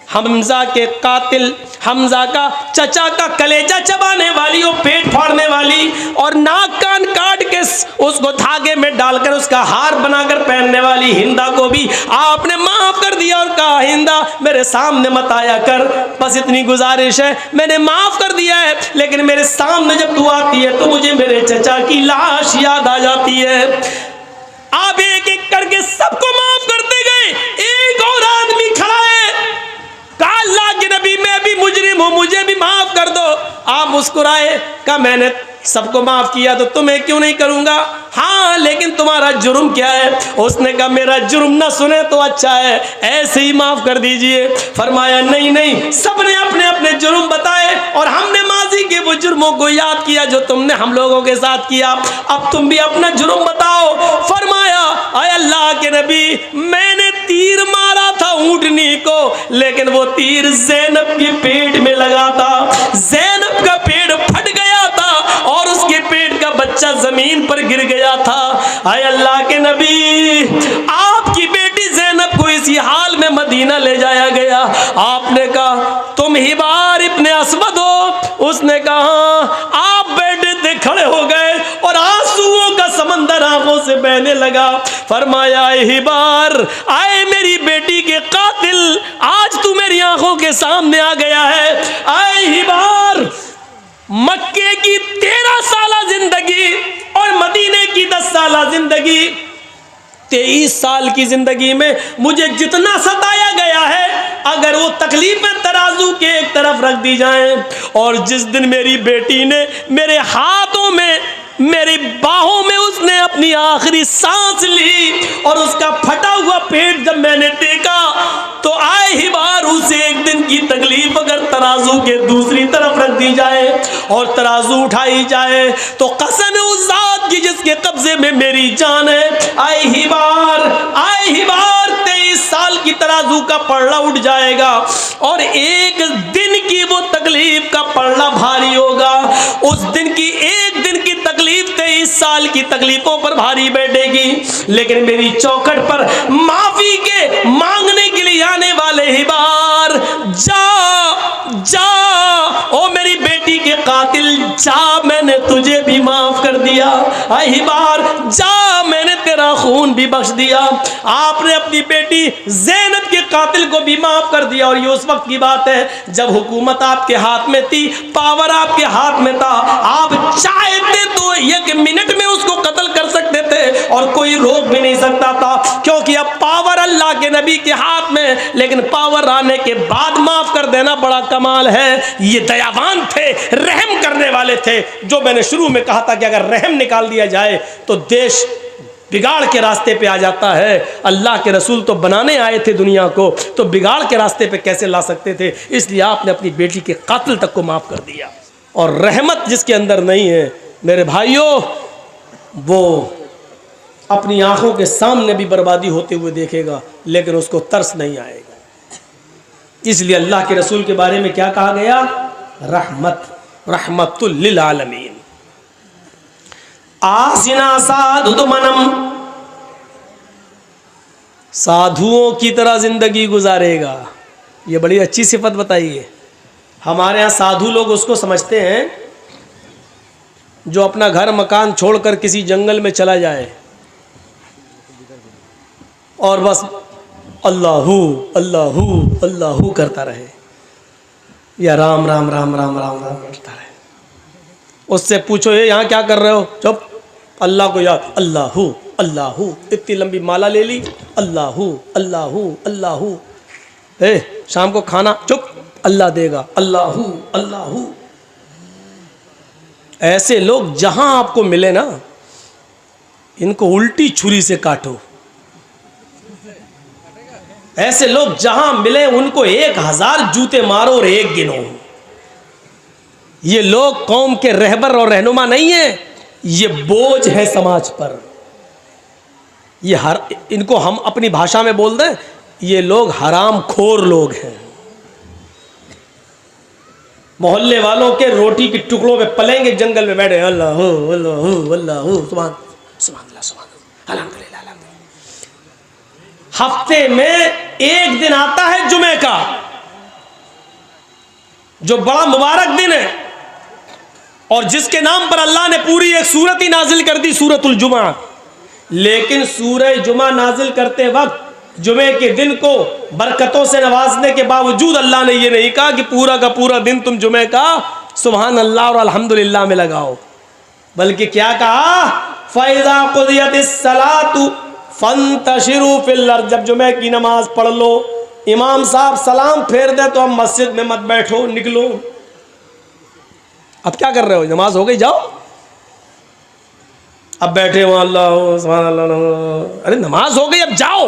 Speaker 1: हमजा के कातिल, हमजा का चचा का कलेजा चबाने वाली, वो पेट फाड़ने वाली और नाक कान काट के उसको धागे में डालकर उसका हार बनाकर पहनने वाली हिंदा को भी आपने माफ़ कर दिया और कहा, हिंदा मेरे सामने मत आया कर, बस इतनी गुजारिश है, मैंने माफ़ कर दिया है, लेकिन मेरे सामने जब तू आती है तो मुझे मेरे चचा की लाश याद आ जाती है। आप एक एक करके सबको माफ़ करते गए। एक और आदमी खड़ा है, कहा, अल्लाह के नबी मैं भी मुजरिम हूं, मुझे भी माफ कर दो। आप मुस्कुराए, कहा, मैंने सबको माफ किया तो तुम्हें क्यों नहीं करूंगा? हाँ, लेकिन तुम्हारा जुर्म क्या है? उसने कहा, मेरा जुर्म ना सुने तो अच्छा है, ऐसे ही माफ कर दीजिए। फरमाया, नहीं नहीं, सबने अपने अपने जुर्म बताए और हमने माजी के वो जुर्मों को याद किया जो तुमने हम लोगों के साथ किया, अब तुम भी अपना जुर्म बताओ। फरमाया, अय अल्लाह के नबी, मैंने तीर मारा था ऊँटनी को, लेकिन वो तीर ज़ैनब के पेट में लगा था, ज़ैनब का पेट फट गया था और उसके पेट का बच्चा जमीन पर गिर गया था। आय अल्लाह के नबी, आपकी बेटी ज़ैनब को इसी हाल में मदीना ले जाया गया। आपने कहा, तुम हिबार इब्न अस्वद हो? उसने कहा। आप बैठे थे, खड़े हो गए और आंसुओं का समंदर आंखों से बहने लगा। फरमाया, हिबार, आए मेरी बेटी के कातिल, आज तू मेरी आंखों के सामने आ गया है। आए हिबार, मक्के की 13 साल जिंदगी और मदीने की 10 साल जिंदगी, 23 साल की जिंदगी में मुझे जितना सताया गया है, अगर वो तकलीफें तराजू के एक तरफ रख दी जाएं, और जिस दिन मेरी बेटी ने मेरे हाथों में, मेरी बाहों में उसने अपनी आखिरी सांस ली और उसका फटा हुआ पेट जब मैंने देखा, तो आए ही बार उसे एक दिन की तकलीफ अगर तराजू के दूसरी तरफ रख दी जाए और तराजू उठाई जाए, तो कसम है उस जात की जिसके कब्जे में मेरी जान है, आए ही बार 23 साल की तराजू का पलड़ा उठ जाएगा और एक दिन की वो तकलीफ का पलड़ा भारी होगा। उस दिन की, एक दिन की तकलीफ 23 साल की तकलीफों पर भारी बैठेगी, लेकिन मेरी चौखट पर माफी के मांगने के लिए आने वाले हिबार, जा ओ मेरी बेटी के कातिल, जा, मैंने तुझे भी माफ कर दिया। हिबार, जा, मैंने तेरा खून भी बख्श दिया। आपने अपनी बेटी ज़ैनब के कातिल को भी माफ कर दिया। और ये उस वक्त की बात है जब हुकूमत आपके हाथ में थी, पावर आपके हाथ में था, आप चाहते तो 1 मिनट में उसको कत्ल कर सकते थे और कोई रोक भी नहीं सकता था, क्योंकि अब पावर अल्लाह के नबी के हाथ में। लेकिन पावर आने के बाद माफ कर देना बड़ा कमाल है। ये दयावान थे, रहम करने वाले थे। जो मैंने शुरू में कहा था कि अगर रहम निकाल दिया जाए तो देश बिगाड़ के रास्ते पे आ जाता है। अल्लाह के रसूल तो बनाने आए थे दुनिया को, तो बिगाड़ के रास्ते पे कैसे ला सकते थे? इसलिए आपने अपनी बेटी के कातिल तक को माफ़ कर दिया। और रहमत जिसके अंदर नहीं है मेरे भाइयों, वो अपनी आंखों के सामने भी बर्बादी होते हुए देखेगा, लेकिन उसको तरस नहीं आएगा। इसलिए अल्लाह के रसूल के बारे में क्या कहा गया? रहमतुल लिल आलमीन। आसिना साधु मनम, साधुओं की तरह जिंदगी गुजारेगा। ये बड़ी अच्छी सिफत बताई है। हमारे यहाँ साधु लोग उसको समझते हैं जो अपना घर मकान छोड़कर किसी जंगल में चला जाए और बस अल्लाहू अल्लाहू अल्लाहू करता रहे, या राम राम राम राम राम राम करता रहे। उससे पूछो ये यहाँ क्या कर रहे हो? चुप, अल्लाह को याद, अल्लाहू अल्लाहू, इतनी लंबी माला ले ली, अल्लाहू अल्लाहू अल्लाहू। शाम को खाना, चुप, अल्लाह देगा, अल्लाहू अल्लाहू। ऐसे लोग जहां आपको मिले ना, इनको उल्टी छुरी से काटो। ऐसे लोग जहां मिले उनको 1000 जूते मारो और एक गिनो। ये लोग कौम के रहबर और रहनुमा नहीं है, ये बोझ है समाज पर। ये इनको हम अपनी भाषा में बोल दें, ये लोग हराम खोर लोग हैं। मोहल्ले वालों के रोटी के टुकड़ों पे पलेंगे, जंगल में बैठे अल्लाह अल्लाह अल्लाह सुभान सुभान अल्लाह सुभान अल्हम्दुलिल्लाह अल्हम्दुलिल्लाह। हफ्ते में एक दिन आता है जुमे का, जो बड़ा मुबारक दिन है और जिसके नाम पर अल्लाह ने पूरी एक सूरत ही नाजिल कर दी, सूरतुल जुमा। लेकिन सूरह जुमा नाजिल करते वक्त जुमे के दिन को बरकतों से नवाजने के बावजूद अल्लाह ने यह नहीं कहा कि पूरा का पूरा दिन तुम जुमे का सुभान अल्लाह और अल्हम्दुलिल्लाह में लगाओ, बल्कि क्या कहा? फ़इज़ा क़ुदियतिस सलातु फ़ंतशिरू फ़िल अर्ज़। जब जुमे की नमाज पढ़ लो, इमाम साहब सलाम फेर दे तो अब मस्जिद में मत बैठो, निकलो। अब क्या कर रहे हो? नमाज हो गई, जाओ। अब बैठे हो अल्लाह सुभान अल्लाह, अरे नमाज हो गई, अब जाओ।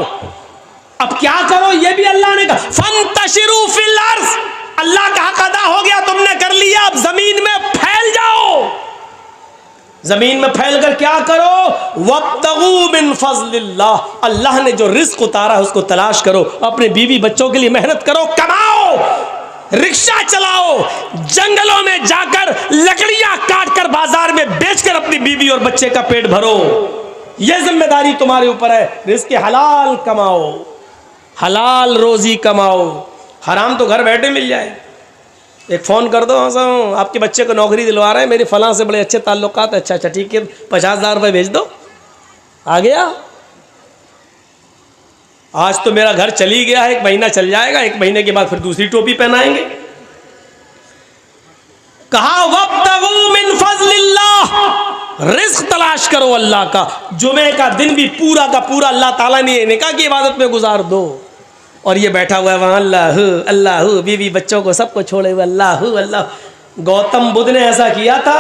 Speaker 1: अब क्या करो? ये भी अल्लाह ने कहा फंतशिरू फिल अर्ज़, अल्लाह का हक अदा हो गया, तुमने कर लिया, अब जमीन में फैल जाओ। जमीन में फैल कर क्या करो? वब्तगू मिन फज़लिल्लाह, अल्लाह ने जो रिस्क उतारा है उसको तलाश करो, अपने बीवी बच्चों के लिए मेहनत करो, कमाओ, रिक्शा चलाओ, जंगलों में जाकर लकड़ियां काटकर बाजार में बेचकर अपनी बीवी और बच्चे का पेट भरो। यह जिम्मेदारी तुम्हारे ऊपर है। रिस्क हलाल कमाओ, हलाल रोजी कमाओ। हराम तो घर बैठे मिल जाए। एक फ़ोन कर दो, आपके बच्चे को नौकरी दिलवा रहे हैं, मेरे फलां से बड़े अच्छे ताल्लुकात, अच्छा अच्छा ठीक है, 50,000 रुपये भेज दो, आ गया। आज तो मेरा घर चली गया है, 1 महीना चल जाएगा, 1 महीने के बाद फिर दूसरी टोपी पहनाएंगे। कहा वब्तगू मिन फज़लिल्लाह, रिस्क तलाश करो अल्लाह का। जुमे का दिन भी पूरा का पूरा अल्लाह ताला ने ये नहीं कहा कि इबादत में गुजार दो, और ये बैठा हुआ है वहाँ अल्लाह अल्लाह, बीवी बच्चों को सबको छोड़े हुए अल्लाह अल्लाह। गौतम बुद्ध ने ऐसा किया था,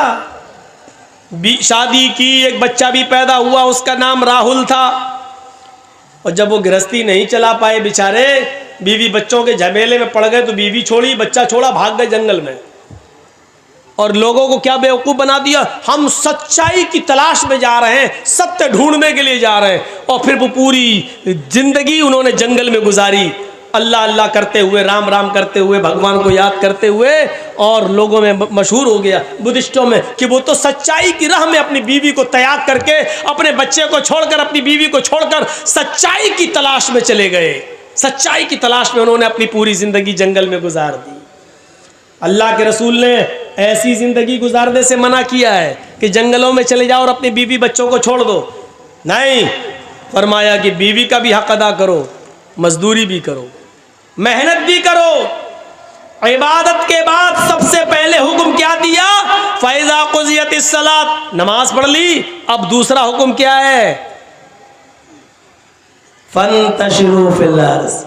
Speaker 1: शादी की, एक बच्चा भी पैदा हुआ, उसका नाम राहुल था, और जब वो गृहस्थी नहीं चला पाए बेचारे, बीवी बच्चों के झमेले में पड़ गए, तो बीवी छोड़ी, बच्चा छोड़ा, भाग गए जंगल में। और लोगों को क्या बेवकूफ़ बना दिया, हम सच्चाई की तलाश में जा रहे हैं, सत्य ढूंढने के लिए जा रहे हैं, और फिर वो पूरी जिंदगी उन्होंने जंगल में गुजारी, अल्लाह अल्लाह करते हुए, राम राम करते हुए, भगवान को याद करते हुए। और लोगों में मशहूर हो गया, बुद्धिस्टों में, कि वो तो सच्चाई की राह में अपनी बीवी को त्याग करके, अपने बच्चे को छोड़कर, अपनी बीवी को छोड़कर सच्चाई की तलाश में चले गए। सच्चाई की तलाश में उन्होंने अपनी पूरी ज़िंदगी जंगल में गुजार दी। अल्लाह के रसूल ने ऐसी ज़िंदगी गुजारने से मना किया है कि जंगलों में चले जाओ और अपनी बीवी बच्चों को छोड़ दो, नहीं, फरमाया कि बीवी का भी हक अदा करो, मजदूरी भी करो, मेहनत भी करो। इबादत के बाद सबसे पहले हुक्म क्या दिया? फ़इज़ा क़ुज़ियतिस सलात, नमाज पढ़ ली, अब दूसरा हुक्म क्या है? फंतशिरू फिल अर्ज़,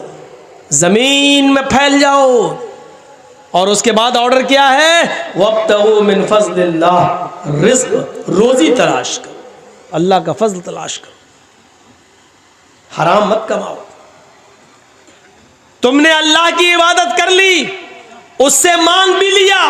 Speaker 1: जमीन में फैल जाओ। और उसके बाद ऑर्डर क्या है? वब्तगू मिन फज़लिल्लाह, रिज़्क़ रोजी तलाश करो, अल्लाह का फजल तलाश करो, हराम मत कमाओ। तुमने अल्लाह की इबादत कर ली, उससे मांग भी लिया।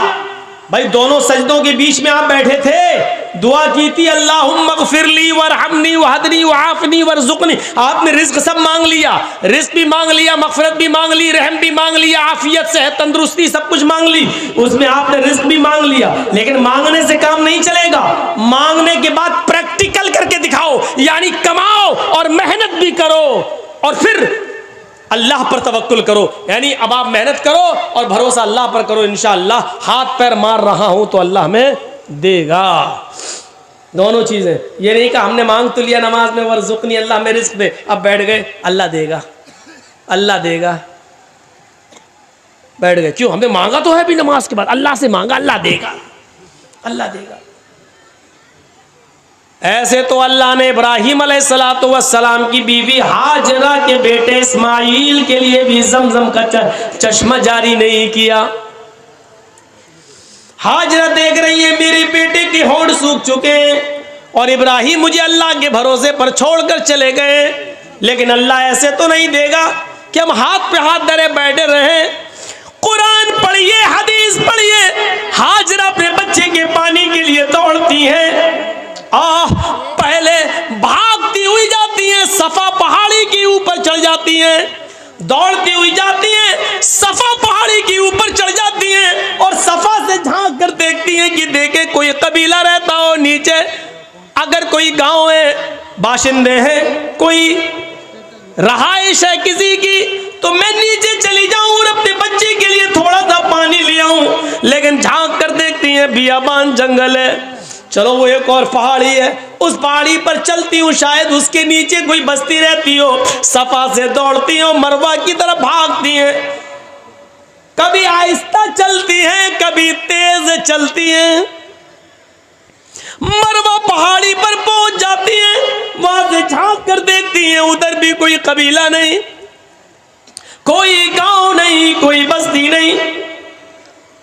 Speaker 1: भाई दोनों सजदों के बीच में आप बैठे थे, दुआ की थी अल्लाहुम्मा ग़फ़िरली वरहमनी वहदनी वआफ़नी वरज़ुक़नी। आपने रिज़्क़ सब मांग लिया, रिज़्क़ भी मांग लिया, मग़फ़िरत भी मांग ली, रहम भी मांग लिया, आफ़ियत सेहत तंदुरुस्ती सब कुछ मांग ली, उसमें आपने रिज़्क़ भी मांग लिया। लेकिन मांगने से काम नहीं चलेगा, मांगने के बाद प्रैक्टिकल करके दिखाओ, यानी कमाओ और मेहनत भी करो और फिर अल्लाह पर तवक्कुल करो। यानी अब आप मेहनत करो और भरोसा अल्लाह पर करो, इंशाअल्लाह हाथ पैर मार रहा हूं तो अल्लाह में देगा। दोनों चीजें, ये नहीं कि हमने मांग तो लिया नमाज में वरज़ुक़नी अल्लाह में रिज़्क़ दे, अब बैठ गए अल्लाह देगा अल्लाह देगा, बैठ गए। क्यों? हमने मांगा तो है भी नमाज के बाद, अल्लाह से मांगा अल्लाह देगा अल्लाह देगा। ऐसे तो अल्लाह ने इब्राहीम अलैहिस्सलातु वस्सलाम की बीवी हाजरा के बेटे इस्माइल के लिए भी ज़मज़म का चश्मा जारी नहीं किया। हाजरा देख रही है मेरे बेटे के होंठ सूख चुके हैं और इब्राहीम मुझे अल्लाह के भरोसे पर छोड़कर चले गए, लेकिन अल्लाह ऐसे तो नहीं देगा कि हम हाथ पे हाथ धरे बैठे रहें। कुरान पढ़िए, हदीस पढ़िए। हाजरा अपने बच्चे के पानी के लिए दौड़ती हैं, पहले भागती हुई जाती हैं, सफा पहाड़ी के ऊपर चढ़ जाती हैं, दौड़ती हुई जाती हैं, सफा पहाड़ी के ऊपर चढ़ जाती हैं और सफा से झांक कर देखती हैं कि देखे कोई कबीला रहता हो नीचे, अगर कोई गांव है, बाशिंदे हैं, कोई रहाइश है किसी की, तो मैं नीचे चली जाऊं और अपने बच्चे के लिए थोड़ा सा पानी ले आऊं। लेकिन झांक कर देखती हैं बियाबान जंगल है, चलो वो एक और पहाड़ी है, उस पहाड़ी पर चलती हूँ, शायद उसके नीचे कोई बस्ती रहती हो। सफा से दौड़ती हो, मरवा की तरफ भागती हैं, कभी आहिस्ता चलती हैं, कभी तेज चलती हैं। मरवा पहाड़ी पर पहुंच जाती हैं, वहां से झांक कर देखती हैं, उधर भी कोई कबीला नहीं, कोई गांव नहीं, कोई बस्ती नहीं।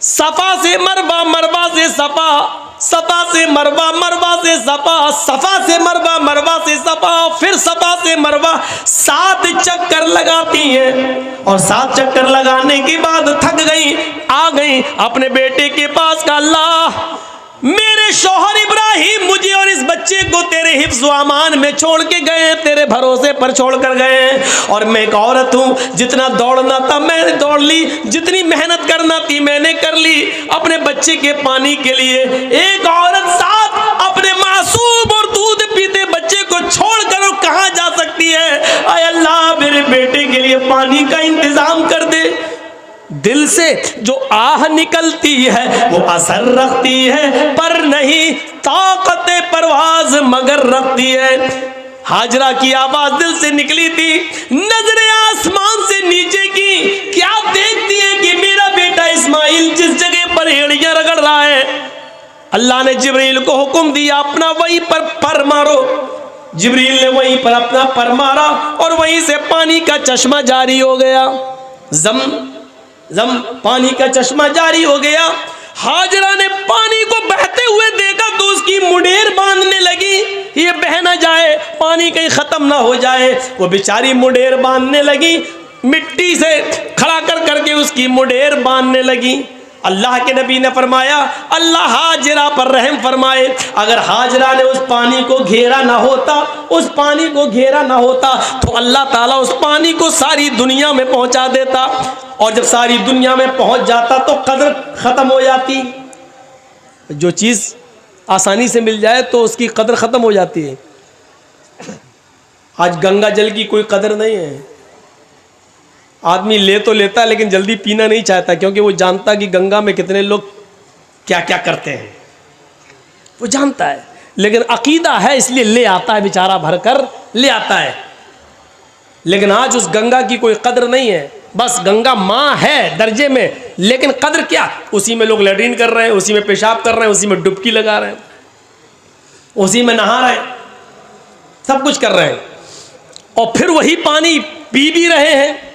Speaker 1: सफा से मरवा, मरवा से सफा, सफा से मरवा, मरवा से सफा, सफा से मरवा, मरवा से सफा, फिर सफा से मरवा 7 चक्कर लगाती हैं और 7 चक्कर लगाने के बाद थक गई, आ गई अपने बेटे के पास का, अल्लाह मेरे शौहर इब्राहिम मुझे और इस बच्चे को तेरे हिफ्ज़ व अमान में छोड़ के गए, तेरे भरोसे पर छोड़ कर गए, और मैं एक औरत हूँ, जितना दौड़ना था मैंने दौड़ ली, जितनी मेहनत करना थी मैंने कर ली अपने बच्चे के पानी के लिए। एक औरत साथ अपने मासूम और दूध पीते बच्चे को छोड़ कर कहाँ जा सकती है? आय अल्लाह मेरे बेटे के लिए पानी का इंतजाम कर दे। दिल से जो आह निकलती है वो असर रखती है, पर नहीं ताकत परवाज मगर रखती है। हाजरा की आवाज दिल से निकली थी, नजरें आसमान से नीचे की, क्या देखती है कि मेरा बेटा इस्माइल जिस जगह पर एड़ियां रगड़ रहा है, अल्लाह ने जिब्रील को हुक्म दिया अपना वहीं पर मारो। जिब्रील ने वहीं पर अपना पर मारा और वहीं से पानी का चश्मा जारी हो गया, जम पानी का चश्मा जारी हो गया। हाजरा ने पानी को बहते हुए देखा तो उसकी मुंडेर बांधने लगी, ये बह ना जाए, पानी कहीं खत्म ना हो जाए। वो बेचारी मुंडेर बांधने लगी, मिट्टी से खड़ा कर करके उसकी मुंडेर बांधने लगी। अल्लाह के नबी ने फरमाया अल्लाह हाजरा पर रहम फरमाए, अगर हाजरा ने उस पानी को घेरा ना होता, उस पानी को घेरा ना होता तो अल्लाह ताला उस पानी को सारी दुनिया में पहुंचा देता, और जब सारी दुनिया में पहुंच जाता तो कदर ख़त्म हो जाती। जो चीज़ आसानी से मिल जाए तो उसकी कदर ख़त्म हो जाती है। आज गंगा जल की कोई कदर नहीं है, आदमी ले तो लेता है लेकिन जल्दी पीना नहीं चाहता, क्योंकि वो जानता कि गंगा में कितने लोग क्या क्या करते हैं, वो जानता है। लेकिन अकीदा है इसलिए ले आता है, बेचारा भर कर ले आता है। लेकिन आज उस गंगा की कोई कदर नहीं है, बस गंगा माँ है दर्जे में, लेकिन कदर क्या, उसी में लोग लैट्रिन कर रहे हैं, उसी में पेशाब कर रहे हैं, उसी में डुबकी लगा रहे हैं, उसी में नहा रहे हैं, सब कुछ कर रहे हैं, और फिर वही पानी पी भी रहे हैं,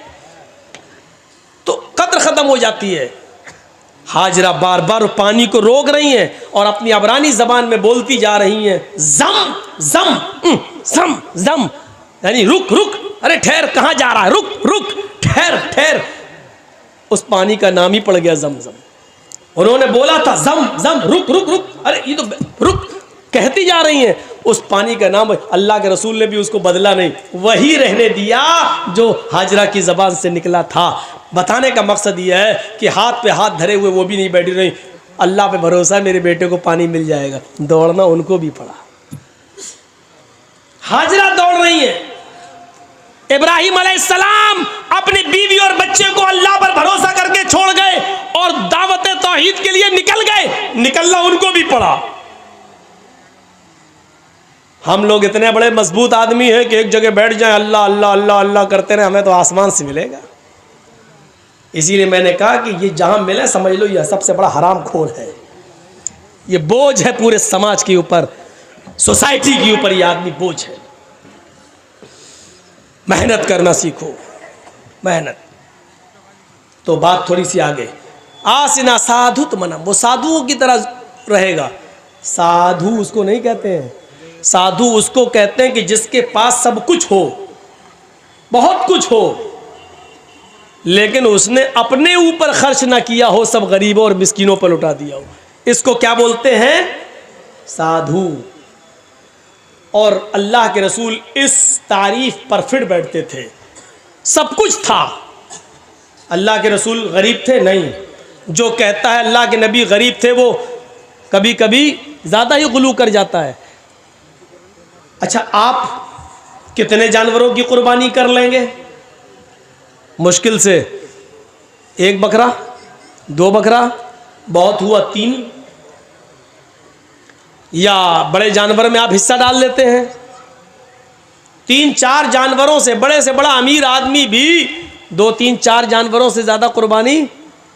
Speaker 1: तो कदर ख़त्म हो जाती है। हाजरा बार बार पानी को रोक रही हैं और अपनी अबरानी ज़बान में बोलती जा रही हैं, जम जम जम जम, यानी रुक रुक, अरे ठहर, कहाँ जा रहा है, रुक रुक, ठहर ठहर। उस पानी का नाम ही पड़ गया जमजम। उन्होंने बोला था जम जम, रुक रुक रुक, अरे ये तो रुक, कहती जा रही हैं। उस पानी का नाम अल्लाह के रसूल ने भी उसको बदला नहीं, वही रहने दिया जो हाजरा की ज़बान से निकला था। बताने का मकसद यह है कि हाथ पे हाथ धरे हुए वो भी नहीं बैठी रही, अल्लाह पे भरोसा है मेरे बेटे को पानी मिल जाएगा, दौड़ना उनको भी पड़ा। हाजरा दौड़ रही है। इब्राहिम अलैहिस्सलाम अपनी बीवी और बच्चे को अल्लाह पर भरोसा करके छोड़ गए और दावत तौहीद के लिए निकल गए, निकलना उनको भी पड़ा। हम लोग इतने बड़े मजबूत आदमी हैं कि एक जगह बैठ जाएं अल्लाह अल्लाह अल्लाह अल्लाह करते रहे, हमें तो आसमान से मिलेगा। इसीलिए मैंने कहा कि ये जहां मिले समझ लो यह सबसे बड़ा हराम खोर है, ये बोझ है पूरे समाज के ऊपर, सोसाइटी के ऊपर ये आदमी बोझ है। मेहनत करना सीखो, मेहनत। तो बात थोड़ी सी आगे, आसिना साधु तो मना, वो साधुओं की तरह रहेगा। साधु उसको नहीं कहते हैं, साधु उसको कहते हैं कि जिसके पास सब कुछ हो, बहुत कुछ हो, लेकिन उसने अपने ऊपर खर्च ना किया हो, सब गरीबों और मिस्किनों पर लुटा दिया हो, इसको क्या बोलते हैं? साधु। और अल्लाह के रसूल इस तारीफ पर फिर बैठते थे। सब कुछ था, अल्लाह के रसूल गरीब थे? नहीं। जो कहता है अल्लाह के नबी गरीब थे वो कभी कभी ज़्यादा ही गुलू कर जाता है। अच्छा, आप कितने जानवरों की कुर्बानी कर लेंगे? मुश्किल से 1 बकरा, 2 बकरा, बहुत हुआ 3, या बड़े जानवर में आप हिस्सा डाल लेते हैं। 3-4 जानवरों से बड़ा अमीर आदमी भी 2-3-4 जानवरों से ज़्यादा कुर्बानी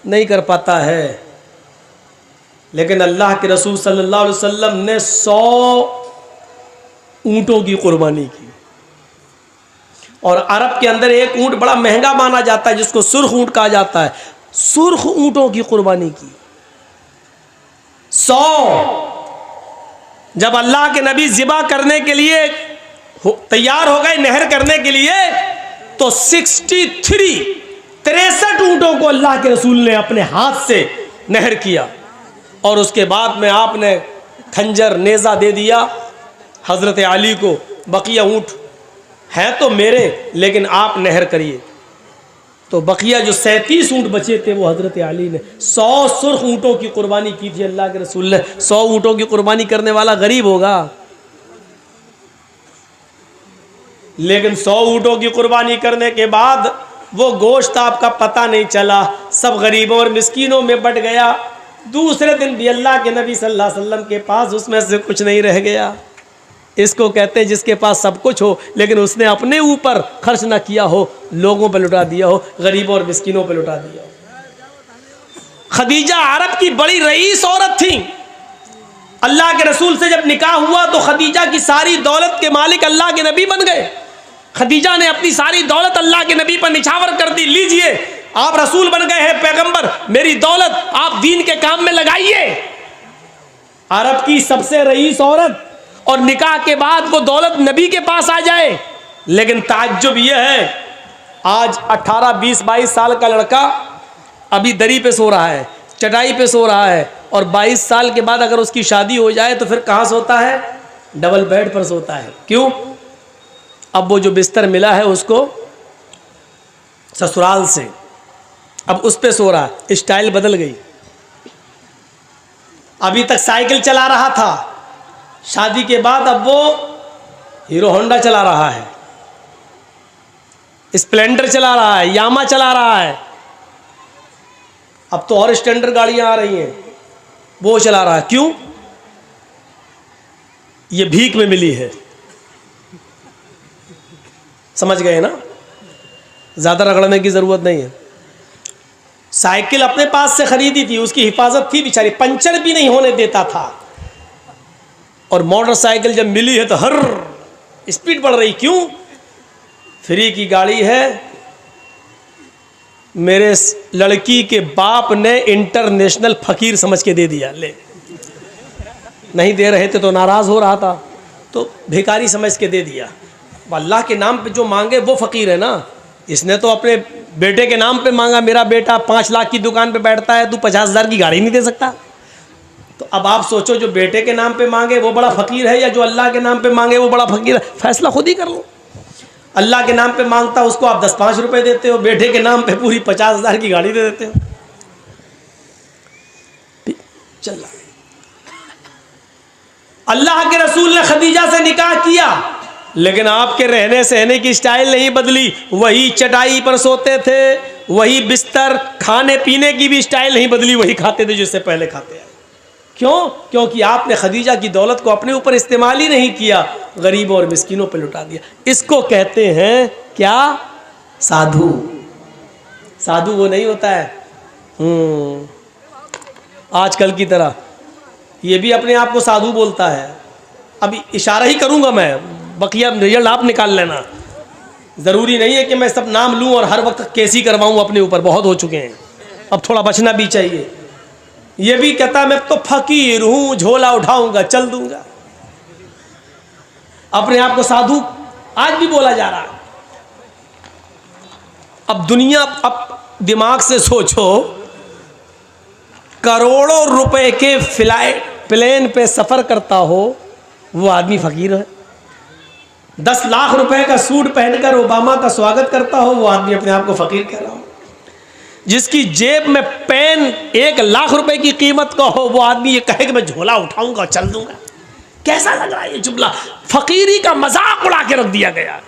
Speaker 1: नहीं कर पाता है। लेकिन अल्लाह के रसूल सल्लल्लाहु अलैहि वसल्लम ने 100 ऊँटों की कुर्बानी की। और अरब के अंदर एक ऊँट बड़ा महंगा माना जाता है जिसको सुर्ख ऊँट कहा जाता है, सुर्ख ऊँटों की कुर्बानी की 100। जब अल्लाह के नबी ज़िबा करने के लिए तैयार हो गए, नहर करने के लिए, तो 63 ऊँटों को अल्लाह के रसूल ने अपने हाथ से नहर किया। और उसके बाद में आपने खंजर नेज़ा दे दिया हज़रत अली को, बकिया ऊँट हैं तो मेरे, लेकिन आप नहर करिए। तो बकिया जो 37 ऊँट बचे थे वो हज़रत अली ने 100 सुर्ख ऊँटों की कुर्बानी की थी अल्लाह के रसूल ने। 100 ऊँटों की कुर्बानी करने वाला गरीब होगा, लेकिन 100 ऊँटों की कुर्बानी करने के बाद वो गोश्त आपका पता नहीं चला, सब गरीबों और मिस्कीनों में बट गया। दूसरे दिन भी अल्लाह के नबी सल्लल्लाहु अलैहि वसल्लम के पास उसमें से कुछ नहीं रह गया। इसको कहते हैं जिसके पास सब कुछ हो लेकिन उसने अपने ऊपर खर्च ना किया हो, लोगों पर लुटा दिया हो, गरीबों और मिस्किनों पर लुटा दिया हो। खदीजा अरब की बड़ी रईस औरत थी। अल्लाह के रसूल से जब निकाह हुआ तो खदीजा की सारी दौलत के मालिक अल्लाह के नबी बन गए। खदीजा ने अपनी सारी दौलत अल्लाह के नबी पर निछावर कर दी, लीजिए आप रसूल बन गए हैं, पैगंबर, मेरी दौलत आप दीन के काम में लगाइए। अरब की सबसे रईस औरत, और निकाह के बाद वो दौलत नबी के पास आ जाए। लेकिन ताज्जुब यह है, आज 18, 20, 22 साल का लड़का अभी दरी पे सो रहा है, चटाई पे सो रहा है, और 22 साल के बाद अगर उसकी शादी हो जाए तो फिर कहाँ सोता है? डबल बेड पर सोता है। क्यों? अब वो जो बिस्तर मिला है उसको ससुराल से, अब उस पे सो रहा है, स्टाइल बदल गई। अभी तक साइकिल चला रहा था, शादी के बाद अब वो हीरो होंडा चला रहा है, स्प्लेंडर चला रहा है, यामा चला रहा है, अब तो और स्टैंडर्ड गाड़ियां आ रही हैं, वो चला रहा है। क्यों? ये भीख में मिली है। समझ गए ना? ज्यादा रगड़ने की जरूरत नहीं है। साइकिल अपने पास से खरीदी थी, उसकी हिफाजत थी बेचारी, पंचर भी नहीं होने देता था। और मोटरसाइकिल जब मिली है तो हर स्पीड बढ़ रही। क्यों? फ्री की गाड़ी है। मेरे लड़की के बाप ने इंटरनेशनल फकीर समझ के दे दिया। ले, नहीं दे रहे थे तो नाराज हो रहा था, तो भिखारी समझ के दे दिया। अल्लाह के नाम पे जो मांगे वो फकीर है ना। इसने तो अपने बेटे के नाम पे मांगा, मेरा बेटा 5 लाख की दुकान पे बैठता है, तू 50,000 की गाड़ी नहीं दे सकता। तो तो अब आप सोचो, जो बेटे के नाम पे मांगे वो बड़ा फ़कीर है, या जो अल्लाह के नाम पे मांगे वो बड़ा फ़कीर है? फैसला खुद ही कर लो। अल्लाह के नाम पे मांगता उसको आप 10-5 रुपए देते हो, बेटे के नाम पे पूरी 50,000 की गाड़ी दे देते हो। चल रहा, अल्लाह के रसूल ने खदीजा से निकाह किया, लेकिन आपके रहने सहने की स्टाइल नहीं बदली। वही चटाई पर सोते थे, वही बिस्तर, खाने पीने की भी स्टाइल नहीं बदली, वही खाते थे जिससे पहले खाते आए। क्यों? क्योंकि आपने खदीजा की दौलत को अपने ऊपर इस्तेमाल ही नहीं किया, गरीबों और मिस्किनों पर लुटा दिया। इसको कहते हैं क्या? साधु। साधु वो नहीं होता है आजकल की तरह, ये भी अपने आप को साधु बोलता है। अभी इशारा ही करूंगा मैं, बकिया रिजल्ट आप निकाल लेना। ज़रूरी नहीं है कि मैं सब नाम लूं और हर वक्त केस ही करवाऊं अपने ऊपर, बहुत हो चुके हैं, अब थोड़ा बचना भी चाहिए। ये भी कहता मैं तो फकीर हूं, झोला उठाऊंगा चल दूंगा। अपने आप को साधु आज भी बोला जा रहा है। अब दुनिया, अब दिमाग से सोचो, करोड़ों रुपए के फ्लाइट प्लेन पे सफ़र करता हो वो आदमी फ़कीर है। 10 लाख रुपए का सूट पहनकर ओबामा का स्वागत करता हो वो आदमी अपने आप को फ़कीर कह रहा हो। जिसकी जेब में पेन 1 लाख रुपए की कीमत का हो वो आदमी ये कहे कि मैं झोला उठाऊंगा चल दूंगा। कैसा लग रहा है ये जुमला? फ़कीरी का मजाक उड़ा के रख दिया गया।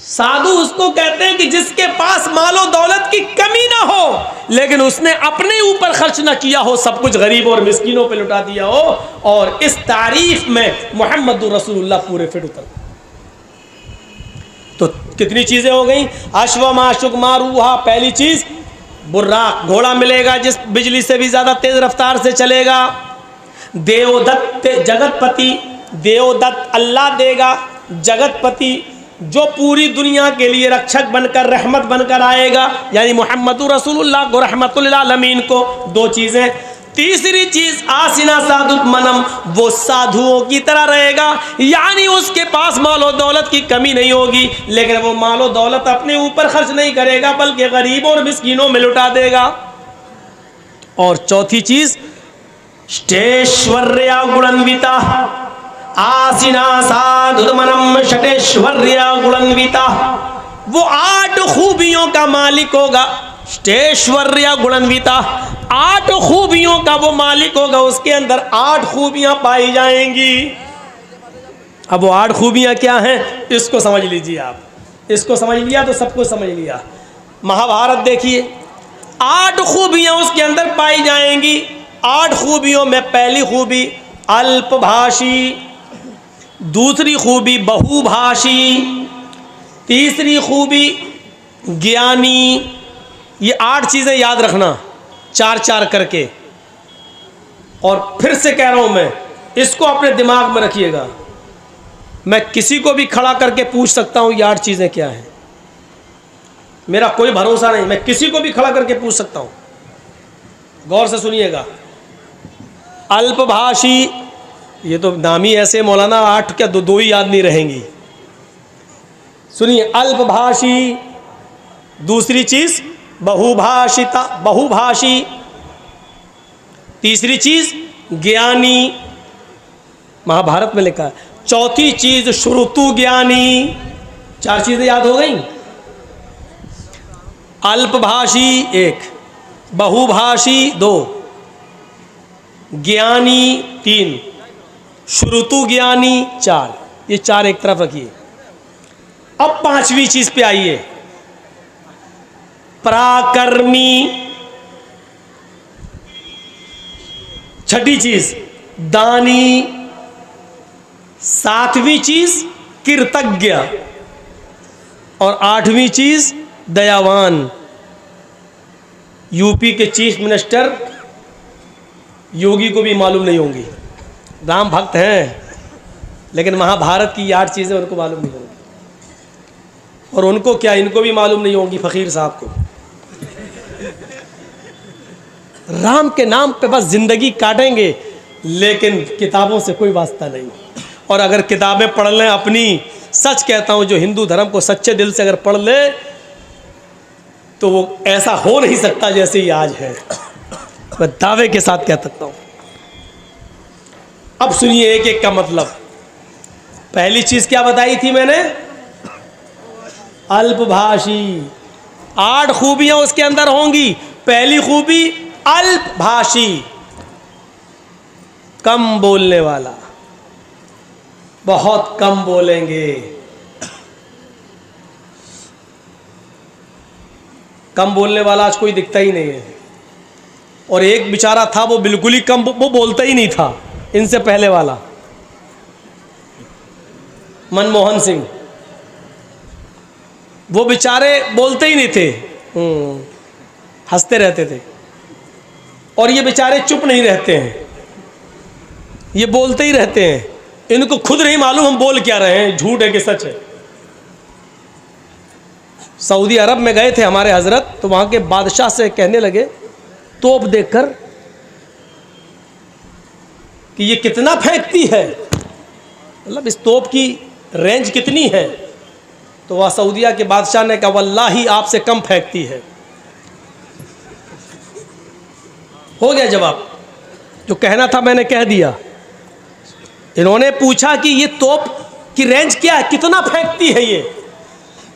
Speaker 1: साधु उसको कहते हैं कि जिसके पास मालो दौलत की कमी ना हो, लेकिन उसने अपने ऊपर खर्च ना किया हो, सब कुछ गरीबों और मिस्किनों पे लुटा दिया हो। और इस तारीफ में मुहम्मदुर रसूलुल्लाह पूरे फिट उतर। तो कितनी चीजें हो गई? अश्व माशुक मारूहा, पहली चीज बुर्राक, घोड़ा मिलेगा जिस बिजली से भी ज्यादा तेज रफ्तार से चलेगा। देवदत्त, जगतपति, देवदत्त अल्लाह देगा, जगतपति जो पूरी दुनिया के लिए रक्षक बनकर रहमत बनकर आएगा, यानी मुहम्मदुर रसूलुल्लाह को, रहमतुल लिल आलमीन को। 2 चीज़ें। तीसरी चीज़ आसिना साधुक मनम, वो साधुओं की तरह रहेगा, यानी उसके पास मालो दौलत की कमी नहीं होगी, लेकिन वो मालो दौलत अपने ऊपर खर्च नहीं करेगा बल्कि गरीबों और मिस्कीनों में लुटा देगा। और चौथी चीज़ ष्टेश्वर्या गुणान्विता, आसिना साधुमनम षटेश्वर्या गुणान्विता, वो 8 खूबियों का मालिक होगा। ष्टेश्वर्या गुणान्विता, 8 खूबियों का वो मालिक होगा, उसके अंदर 8 खूबियां पाई जाएंगी। अब वो 8 खूबियां क्या हैं इसको समझ लीजिए आप। इसको समझ लिया तो सब कुछ समझ लिया। महाभारत देखिए, 8 खूबियां उसके अंदर पाई जाएंगी। 8 खूबियों में पहली खूबी अल्पभाषी, दूसरी खूबी बहुभाषी, तीसरी खूबी ज्ञानी। ये 8 चीज़ें याद रखना 4-4 करके। और फिर से कह रहा हूँ मैं, इसको अपने दिमाग में रखिएगा। मैं किसी को भी खड़ा करके पूछ सकता हूँ ये 8 चीज़ें क्या हैं, मेरा कोई भरोसा नहीं, मैं किसी को भी खड़ा करके पूछ सकता हूँ। गौर से सुनिएगा। अल्पभाषी, ये तो नाम ही ऐसे, मौलाना 8 क्या 2 ही याद नहीं रहेंगी। सुनिए, अल्पभाषी, दूसरी चीज बहुभाषिता, बहुभाषी, तीसरी चीज ज्ञानी, महाभारत में लिखा है। चौथी चीज श्रुतु ज्ञानी। 4 चीजें याद हो गई। अल्पभाषी 1, बहुभाषी 2, ज्ञानी 3, श्रुतु ज्ञानी 4। ये 4 एक तरफ रखिए। अब 5वीं चीज पे आइए, पराक्रमी। 6ठी चीज दानी। 7वीं चीज कृतज्ञ। और 8वीं चीज दयावान। यूपी के चीफ मिनिस्टर योगी को भी मालूम नहीं होंगी, राम भक्त हैं, लेकिन महाभारत की 8 चीज़ें उनको मालूम नहीं होंगी। और उनको क्या, इनको भी मालूम नहीं होंगी, फ़कीर साहब को। राम के नाम पे बस ज़िंदगी काटेंगे, लेकिन किताबों से कोई वास्ता नहीं। और अगर किताबें पढ़ लें अपनी, सच कहता हूँ, जो हिंदू धर्म को सच्चे दिल से अगर पढ़ ले तो वो ऐसा हो नहीं सकता जैसे ये आज है। मैं दावे के साथ कह सकता हूं। अब सुनिए एक एक का मतलब। पहली चीज क्या बताई थी मैंने? अल्पभाषी। 8 खूबियां उसके अंदर होंगी। पहली खूबी अल्पभाषी, कम बोलने वाला, बहुत कम बोलेंगे। कम बोलने वाला आज कोई दिखता ही नहीं है। और एक बेचारा था वो बिल्कुल ही कम, वो बोलता ही नहीं था, इनसे पहले वाला मनमोहन सिंह। वो बेचारे बोलते ही नहीं थे, हंसते रहते थे। और ये बेचारे चुप नहीं रहते हैं, ये बोलते ही रहते हैं। इनको खुद नहीं मालूम हम बोल क्या रहे हैं, झूठ है कि सच है। सऊदी अरब में गए थे हमारे हजरत, तो वहां के बादशाह से कहने लगे तोप देखकर कि ये कितना फेंकती है, मतलब इस तोप की रेंज कितनी है। तो वह सऊदिया के बादशाह ने कहा वल्लाही आपसे कम फेंकती है। हो गया जवाब, जो कहना था मैंने कह दिया। इन्होंने पूछा कि ये तोप की रेंज क्या है, कितना फेंकती है ये,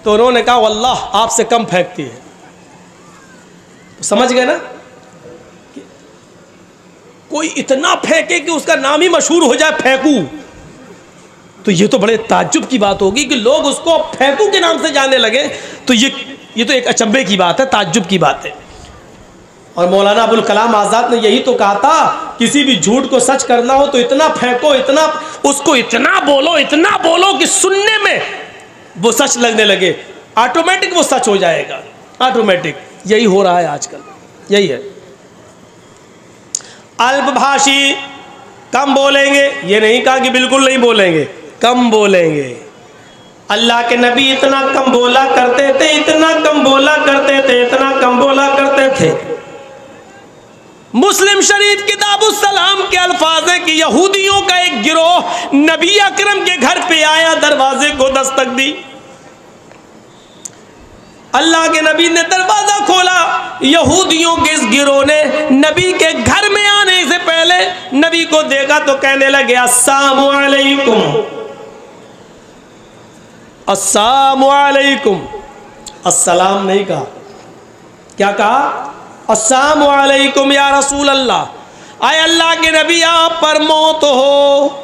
Speaker 1: तो उन्होंने कहा वल्लाह आपसे कम फेंकती है। तो समझ गए ना, कोई इतना फेंके कि उसका नाम ही मशहूर हो जाए फेंकू, तो ये तो बड़े ताज्जुब की बात होगी कि लोग उसको फेंकू के नाम से जाने लगे। तो ये तो एक अचंभे की बात है, ताज्जुब की बात है। और मौलाना अबुल कलाम आज़ाद ने यही तो कहा था, किसी भी झूठ को सच करना हो तो इतना फेंको, इतना उसको इतना बोलो कि सुनने में वो सच लगने लगे, ऑटोमेटिक वो सच हो जाएगा, ऑटोमेटिक। यही हो रहा है आजकल, यही है। अल्पभाषी, कम बोलेंगे। ये नहीं कहा कि बिल्कुल नहीं बोलेंगे, कम बोलेंगे। अल्लाह के नबी इतना कम बोला करते थे, इतना कम बोला करते थे, इतना कम बोला करते थे। मुस्लिम शरीफ किताबुस सलाम के अल्फाज है कि यहूदियों का एक गिरोह नबी अकरम के घर पे आया, दरवाजे को दस्तक दी। अल्लाह के नबी ने दरवाजा खोला। यहूदियों के इस गिरोह ने नबी के घर में आने से पहले नबी को देखा तो कहने लगे अस्सलामु अलैकुम, अस्सलामु अलैकुम। अस्सलाम नहीं कहा, क्या कहा? अस्सलामु अलैकुम या रसूल अल्लाह, आए अल्लाह के नबी आप पर मौत हो।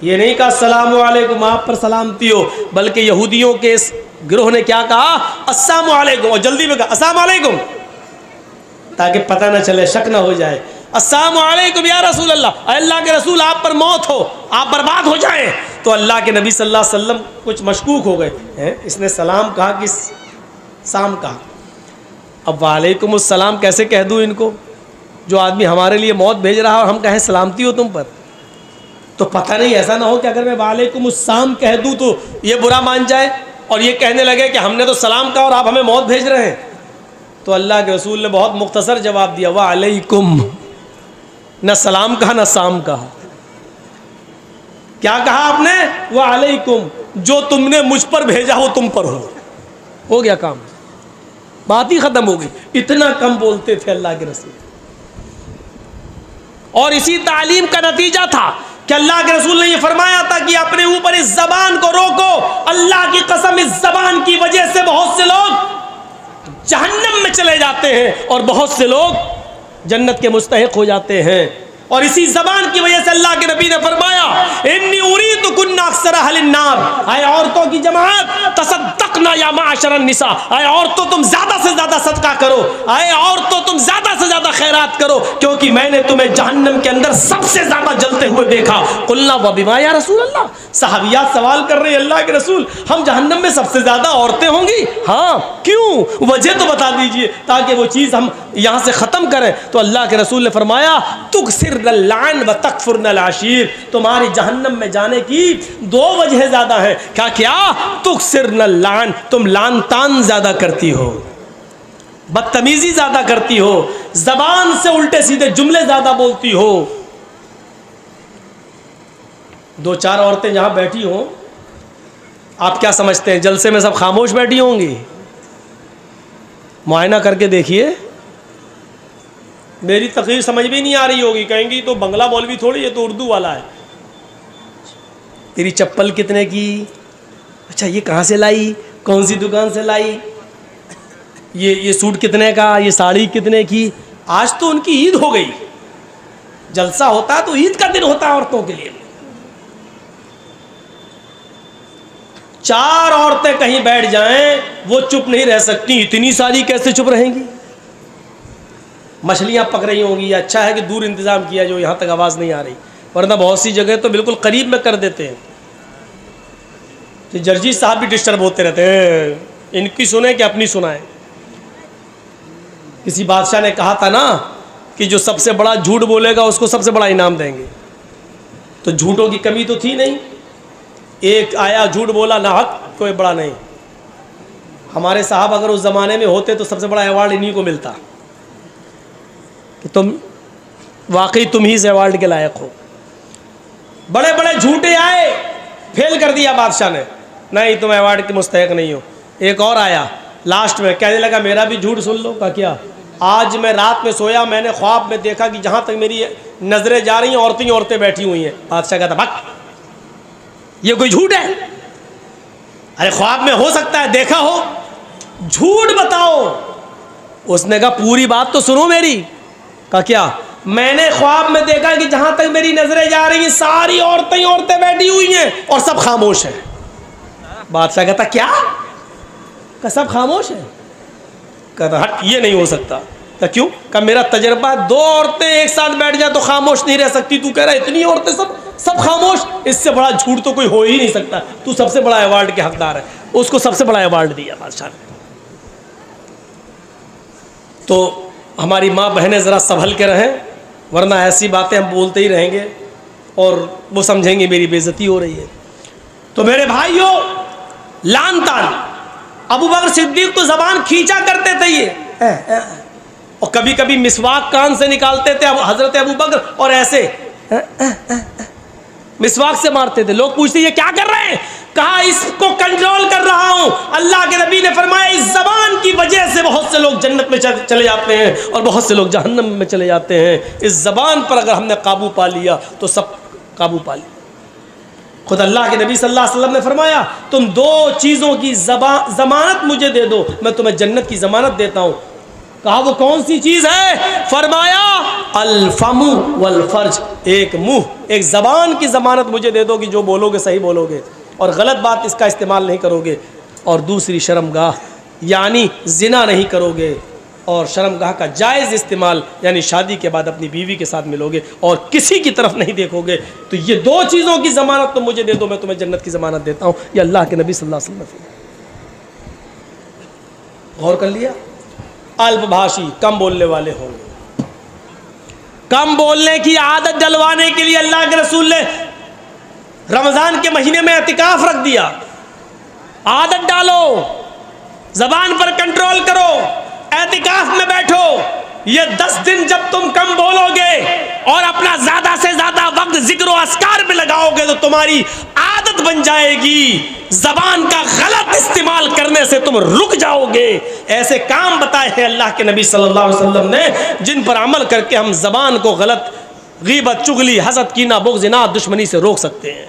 Speaker 1: ये नहीं कहा अस्सलामु अलैकुम आप पर सलामती हो, बल्कि यहूदियों के इस गिरोह ने क्या कहा? अस्सलामु अलैकुम, और जल्दी में कहा अस्सलामु अलैकुम, ताकि पता ना चले, शक ना हो जाए। अस्सलामु अलैकुम या रसूल अल्लाह, अल्लाह के रसूल आप पर मौत हो, आप बर्बाद हो जाएं। तो अल्लाह के नबी सल्लल्लाहु अलैहि वसल्लम कुछ मशकूक हो गए हैं, इसने सलाम कहा कि साम कहा। अब वालेकुमुस्सलाम कैसे कह दूँ इनको, जो आदमी हमारे लिए मौत भेज रहा है और हम कहें सलामती हो तुम पर? तो पता नहीं ऐसा ना हो कि अगर मैं वालेकुमुस्सलाम कह दूँ तो ये बुरा मान जाए और ये कहने लगे कि हमने तो सलाम कहा और आप हमें मौत भेज रहे हैं। तो अल्लाह के रसूल ने बहुत मुख्तसर जवाब दिया, वालेकुम। न सलाम कहा न साम कहा। क्या कहा आपने? वालेकुम, जो तुमने मुझ पर भेजा हो तुम पर हो गया काम, बात ही खत्म हो गई। इतना कम बोलते थे अल्लाह के रसूल। और इसी तालीम का नतीजा था कि अल्लाह के रसूल ने यह फरमाया था कि अपने ऊपर इस जबान को रोको। अल्लाह की कसम, इस जबान की वजह से बहुत से लोग जहन्नम में चले जाते हैं और बहुत से लोग जन्नत के मुस्तहिक हो जाते हैं। और इसी जबान की वजह से अल्लाह के नबी ने फरमाया इन्नी उरीदु कुन्ना अक्सर अहलिन नार, आए औरतों की जमात, तसद्दक़ना या माशरन निसा, आए औरतों तुम ज्यादा से ज्यादा सदका करो, आए औरतों तुम ज्यादा से ज्यादा खैरात करो, क्योंकि मैंने तुम्हें जहन्नम के अंदर सबसे ज्यादा जलते हुए देखा। कुल्ला व बिमा या रसूल अल्लाह, सहाबियात सवाल कर रहे हैं अल्लाह के रसूल, हम जहन्नम में सबसे ज्यादा औरतें होंगी? हाँ, क्यों? वजह तो बता दीजिए ताकि वो चीज़ हम यहाँ से ख़त्म करें। तो अल्लाह के रसूल ने फरमाया तुकसिरनल लान व तकफुरनल आशीर, तुम्हारी जहन्नम में जाने की 2 वजह ज़्यादा है। क्या क्या? तुकसिरनल लान, तुम लान तान ज़्यादा करती हो, बदतमीज़ी ज़्यादा करती हो, ज़बान से उल्टे सीधे जुमले ज़्यादा बोलती हो। 2-4 औरतें जहाँ बैठी हों, आप क्या समझते हैं जलसे में सब खामोश बैठी होंगी? मुआयना करके देखिए, मेरी तकरीर समझ भी नहीं आ रही होगी, कहेंगी तो बंगला मौलवी थोड़ी, ये तो उर्दू वाला है। तेरी चप्पल कितने की? अच्छा ये कहाँ से लाई, कौन सी दुकान से लाई? ये सूट कितने का, ये साड़ी कितने की? आज तो उनकी ईद हो गई, जलसा होता है तो ईद का दिन होता है औरतों के लिए। 4 औरतें कहीं बैठ जाएं वो चुप नहीं रह सकती, इतनी सारी कैसे चुप रहेंगी? मछलियां पक रही होंगी, अच्छा है कि दूर इंतजाम किया जो यहां तक आवाज नहीं आ रही, वरना बहुत सी जगह तो बिल्कुल करीब में कर देते हैं कि जर्जी साहब भी डिस्टर्ब होते रहते हैं, इनकी सुने कि अपनी सुनाए। किसी बादशाह ने कहा था ना कि जो सबसे बड़ा झूठ बोलेगा उसको सबसे बड़ा इनाम देंगे, तो झूठों की कमी तो थी नहीं। एक आया झूठ बोला ना हक, कोई बड़ा नहीं। हमारे साहब अगर उस ज़माने में होते तो सबसे बड़ा अवार्ड इन्हीं को मिलता कि तुम वाकई तुम ही से अवार्ड के लायक हो। बड़े बड़े झूठे आए, फेल कर दिया बादशाह ने, नहीं तुम अवार्ड के मुस्तहक नहीं हो। एक और आया, लास्ट में कहने लगा मेरा भी झूठ सुन लो। का क्या? आज मैं रात में सोया, मैंने ख्वाब में देखा कि जहाँ तक मेरी नज़रें जा रही हैं औरतें ही औरतें बैठी हुई हैं। बादशाह कहता भक, ये कोई झूठ है? अरे ख्वाब में हो सकता है देखा हो, झूठ बताओ। उसने कहा पूरी बात तो सुनो मेरी। का क्या? मैंने ख्वाब में देखा कि जहां तक मेरी नजरें जा रही हैं सारी औरतें ही औरतें बैठी हुई हैं और सब खामोश हैं। बादशाह कहता क्या? का सब खामोश है? कहता हट, ये नहीं हो सकता। तो क्यों? का मेरा तजर्बा, 2 औरतें एक साथ बैठ जाए तो खामोश नहीं रह सकती, तू कह रहा है इतनी औरतें सब खामोश, इससे बड़ा झूठ तो कोई हो ही नहीं सकता। तू सबसे बड़ा अवार्ड के हकदार है। उसको सबसे बड़ा अवार्ड दिया बादशाह ने। तो हमारी माँ बहनें ज़रा संभल के रहें, वरना ऐसी बातें हम बोलते ही रहेंगे और वो समझेंगे मेरी बेइज्जती हो रही है। तो मेरे भाइयों, लान तान अबू बकर सिद्दीक तो ज़बान खींचा करते थे ये, और कभी कभी मिसवाक कान से निकालते थे हज़रत अबू बकर और ऐसे मिसवाक से मारते थे। लोग पूछते ये क्या कर रहे हैं? कहा इसको कंट्रोल कर रहा हूं। अल्लाह के नबी ने फरमाया इस जबान की वजह से बहुत से लोग जन्नत में चले जाते हैं और बहुत से लोग जहन्नम में चले जाते हैं। इस जबान पर अगर हमने काबू पा लिया तो सब काबू पा लिया। खुद अल्लाह के नबी सल्लल्लाहु अलैहि वसल्लम ने फरमाया तुम 2 चीज़ों की जमानत मुझे दे दो, मैं तुम्हें जन्नत की जमानत देता हूँ। कहा वो कौन सी चीज़ है? फरमाया अल फमु वल फर्ज, एक मुंह, एक ज़बान की ज़मानत मुझे दे दो कि जो बोलोगे सही बोलोगे और गलत बात इसका इस्तेमाल नहीं करोगे। और दूसरी शर्मगाह, यानी जिना नहीं करोगे, और शर्मगाह का जायज़ इस्तेमाल यानी शादी के बाद अपनी बीवी के साथ मिलोगे और किसी की तरफ नहीं देखोगे। तो ये 2 चीज़ों की ज़मानत तो मुझे दे दो, मैं तुम्हें जन्नत की ज़मानत देता हूँ। ये अल्लाह के नबी सल्लल्लाहु अलैहि वसल्लम ने गौर कर लिया। अल्पभाषी, कम बोलने वाले होंगे। कम बोलने की आदत डलवाने के लिए अल्लाह के रसूल ने रमज़ान के महीने में एतिकाफ रख दिया। आदत डालो, ज़बान पर कंट्रोल करो, एतिकाफ में बैठो। ये 10 दिन जब तुम कम बोलोगे और अपना ज़्यादा से ज़्यादा वक्त जिक्र और अस्कार में लगाओगे तो तुम्हारी आदत बन जाएगी। ज़बान का गलत इस्तेमाल करने से तुम रुक जाओगे। ऐसे काम बताए हैं अल्लाह के नबी सल्लल्लाहु अलैहि वसल्लम ने जिन पर अमल करके हम ज़बान को गलत गीबत, चुगली, हसद, कीना, बुग़्ज़, इनाद, दुश्मनी से रोक सकते हैं।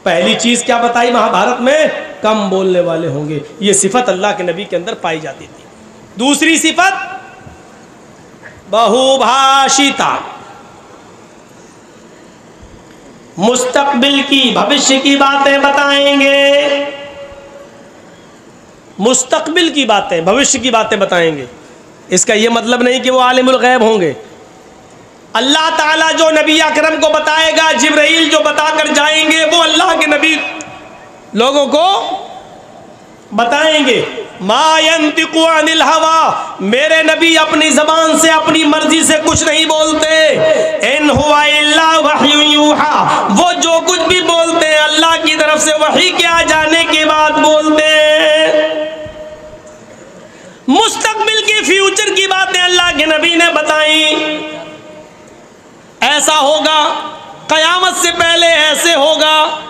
Speaker 1: पहली चीज़ क्या बताई महाभारत में? कम बोलने वाले होंगे। ये सिफत अल्लाह के नबी के अंदर पाई जाती थी। दूसरी सिफत बहुभाषिता, मुस्तकबिल की, भविष्य की बातें बताएंगे। मुस्तकबिल की बातें, भविष्य की बातें बताएंगे। इसका यह मतलब नहीं कि वो आलिमुल गैब होंगे। अल्लाह ताला जो नबी अकरम को बताएगा, जिब्राइल जो बताकर जाएंगे, वो अल्लाह के नबी लोगों को बताएंगे। मा यंतिकु अनिल हवा, मेरे नबी अपनी जबान से अपनी मर्जी से कुछ नहीं बोलते। इन हुवा इल्ला वह्यु यूहा, वो जो कुछ भी बोलते हैं अल्लाह की तरफ से वही के आ जाने के बाद बोलते हैं। मुस्तकबिल की, फ्यूचर की बातें अल्लाह के नबी ने बताई। ऐसा होगा, कयामत से पहले ऐसे होगा।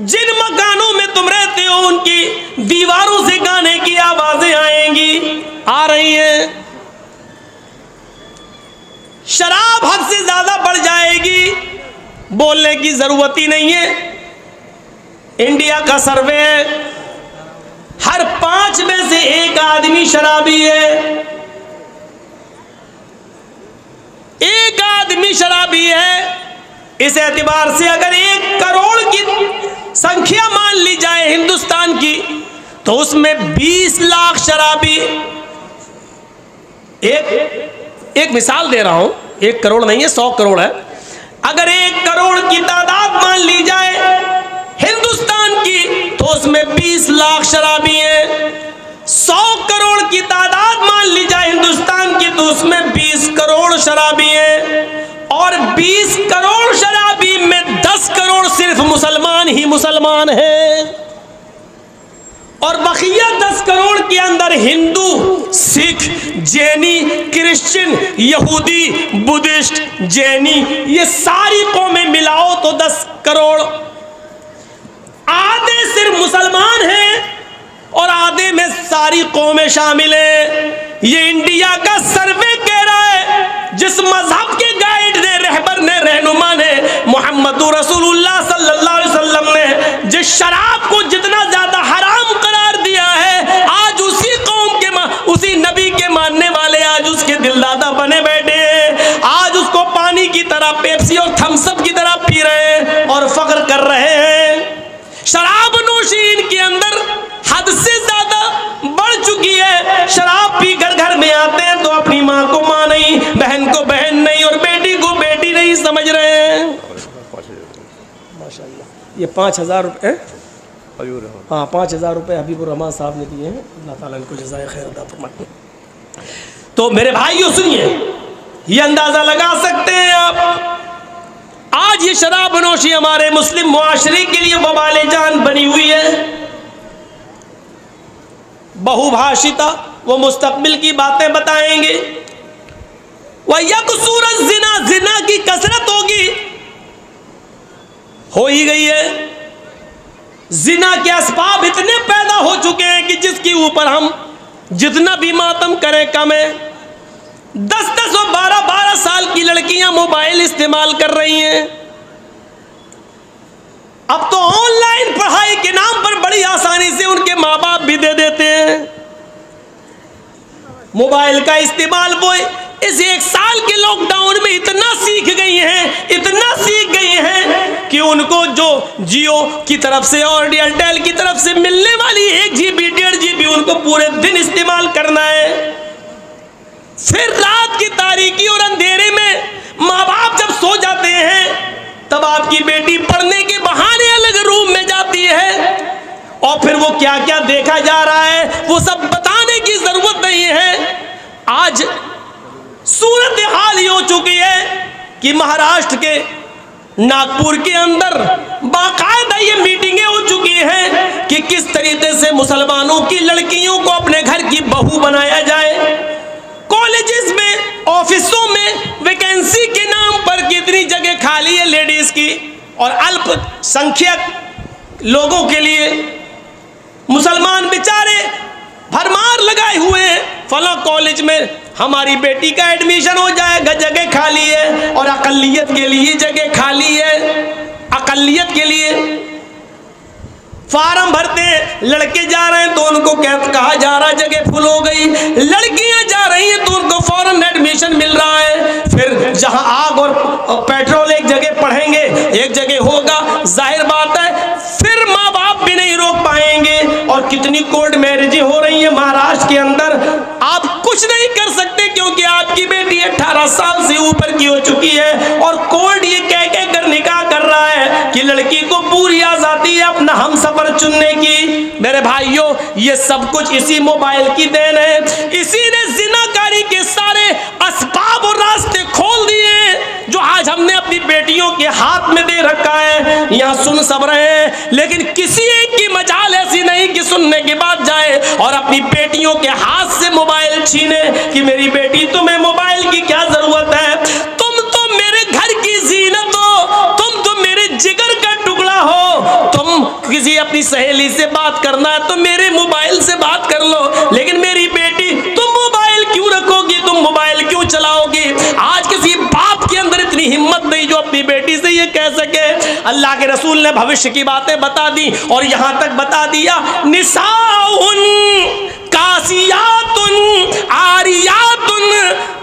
Speaker 1: जिन मकानों में तुम रहते हो उनकी दीवारों से गाने की आवाजें आएंगी, आ रही हैं। शराब हद से ज्यादा बढ़ जाएगी, बोलने की जरूरत ही नहीं है। इंडिया का सर्वे है, हर 5 में से 1 आदमी शराबी है। 1 आदमी शराबी है। इस एतबार से अगर 1 करोड़ की संख्या मान ली जाए हिंदुस्तान की, तो उसमें 20 लाख शराबी। एक मिसाल दे रहा हूं, 1 करोड़ नहीं है, 100 करोड़ है। अगर 1 करोड़ की तादाद मान ली जाए हिंदुस्तान की, तो उसमें 20 लाख शराबी हैं। 100 करोड़ की तादाद मान ली जाए हिंदुस्तान की, तो उसमें 20 करोड़ शराबी हैं। और 20 करोड़ शराबी में 10 करोड़ सिर्फ मुसलमान ही मुसलमान हैं। और बकिया 10 करोड़ के अंदर हिंदू, सिख, जैनी, क्रिश्चियन, यहूदी, बुद्धिस्ट, जैनी, ये सारी कौमें मिलाओ तो 10 करोड़। आधे सिर्फ मुसलमान हैं और आधे में सारी कौमें शामिल हैं। ये इंडिया का सर्वे कह रहा है। जिस मजहब के गाइड ने, रहबर ने, रहनुमा ने, मोहम्मद रसूलुल्लाह सल्लल्लाहु अलैहि वसल्लम ने जिस शराब को जितना ज्यादा हराम करार दिया है, आज उसी कौम के उसी नबी के मानने वाले आज उसके दिलदादा बने बैठे हैं। आज उसको पानी की तरह, पेप्सी और थम्स अप की तरह पी रहे हैं और फख्र कर रहे हैं। शराब नोशी इनके अंदर हद से ज्यादा बढ़ चुकी है। शराब पी घर घर में आते हैं तो अपनी माँ को माँ नहीं, बहन को बहन नहीं और बेटी को बेटी नहीं समझ रहे हैं। माशाल्लाह, ये 5000 रुपये, हाँ 5000 रुपये हबीबुर रहमान साहब ने दिए हैं। अल्लाह ताला इनको जज़ाए खैर अता फरमाए। तो मेरे भाइयों सुनिए, ये अंदाजा लगा सकते हैं आप, आज ये शराब नोशी हमारे मुस्लिम मुआशरे के लिए वबाले जान बनी हुई है। बहुभाषिता, वो मुस्तकबिल की बातें बताएंगे। वह यकसूरत जिना, जिना की कसरत होगी, हो ही गई है। जिना के असबाब इतने पैदा हो चुके हैं कि जिसके ऊपर हम जितना भी मातम करें कम है। 10-10 और 12-12 साल की लड़कियां मोबाइल इस्तेमाल कर रही हैं। अब तो ऑनलाइन पढ़ाई के नाम पर बड़ी आसानी से उनके माँ बाप भी दे देते हैं। मोबाइल का इस्तेमाल वो इस 1 साल के लॉकडाउन में इतना सीख गई हैं, इतना सीख गई हैं कि उनको जो जियो की तरफ से और एयरटेल की तरफ से मिलने वाली 1 GB 1.5 GB उनको पूरे दिन इस्तेमाल करना है। फिर रात की तारीकी और अंधेरे में माँ बाप जब सो जाते हैं, तब आपकी बेटी पढ़ने के बहाने अलग रूम में जाती है और फिर वो क्या क्या देखा जा रहा है वो सब बताने की जरूरत नहीं है। आज सूरत हाल ये हो चुकी है कि महाराष्ट्र के नागपुर के अंदर बाकायदा ये मीटिंगें हो चुकी हैं कि किस तरीके से मुसलमानों की लड़कियों को अपने घर की बहू बनाया जाए। कॉलेजेस में, ऑफिसों में वैकेंसी के नाम पर कितनी जगह खाली है लेडीज की, और अल्पसंख्यक लोगों के लिए मुसलमान बेचारे भरमार लगाए हुए हैं। फला कॉलेज में हमारी बेटी का एडमिशन हो जाएगा, जगह खाली है, और अकलियत के लिए जगह खाली है। अकलियत के लिए फार्म भरते हैं, लड़के जा रहे हैं तो उनको कहा जा रहा है जगह फुल हो गई, लड़कियां जा रही हैं तो उनको फौरन एडमिशन मिल रहा है। फिर जहां आग और पेट्रोल एक जगह पढ़ेंगे, एक जगह होगा, जाहिर बात है फिर माँ बाप भी नहीं रोक पाएंगे। और कितनी कोर्ट मैरिजें हो रही है महाराष्ट्र के अंदर, आप कुछ नहीं कर सकते क्योंकि आपकी बेटी 18 साल से ऊपर की हो चुकी है और कोर्ट ये कह कर निकाह कर रहा है कि लड़की को पूरी आजादी है अपना हमसफर चुनने की। मेरे भाइयों, ये सब कुछ इसी मोबाइल की देन है। इसी ने जिनाकारी के सारे असबाब और रास्ते खोल दिए जो आज हमने अपनी बेटियों के हाथ में दे रखा है। यहाँ सुन सब रहे हैं, लेकिन किसी एक की मजाल ऐसी नहीं कि सुनने के बाद जाए और अपनी बेटियों के हाथ से मोबाइल छीने कि मेरी बेटी, तुम्हें मोबाइल की क्या जरूरत है, तुम तो मेरे घर की जीनत हो, तुम तो मेरे जिगर का टुकड़ा हो, तुम किसी अपनी सहेली से बात करना है तो मेरे मोबाइल से बात कर लो, लेकिन मेरी बेटी तुम मोबाइल क्यों रखोगी, तुम मोबाइल क्यों चलाओगी। आज किसी अल्लाह के रसूल ने भविष्य की बातें बता दी और यहां तक बता दिया, निसाउन कासियातुन आरियातुन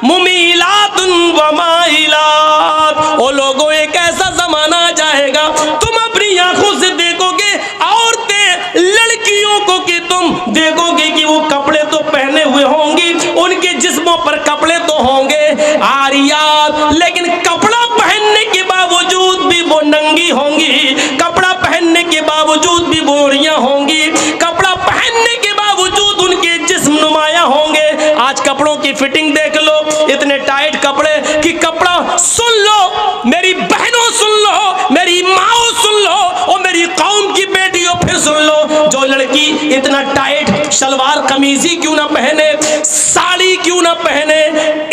Speaker 1: मुमीलातुन व माइलात। ओ लोगों, एक ऐसा जमाना आ जाएगा तुम अपनी आंखों से देखोगे औरतें लड़कियों को कि तुम देखोगे कि वो कपड़े तो पहने हुए होंगी, उनके जिस्मों पर कपड़े तो होंगे आरियात, लेकिन कपड़ा पहनने के बावजूद भी वो नंगी होंगी, कपड़ा पहनने के बावजूद भी बोरियां होंगी, कपड़ा पहनने के बावजूद उनके जिस्म नुमाया होंगे। आज कपड़ों की फिटिंग देख लो, इतने टाइट कपड़े कि कपड़ा, सुन लो मेरी बहनों, सुन लो मेरी माओ, सुन लो और मेरी कौम की बेटियों, फिर सुन लो, जो लड़की इतना टाइट शलवार कमीज ही क्यों ना पहने, साड़ी क्यों ना पहने,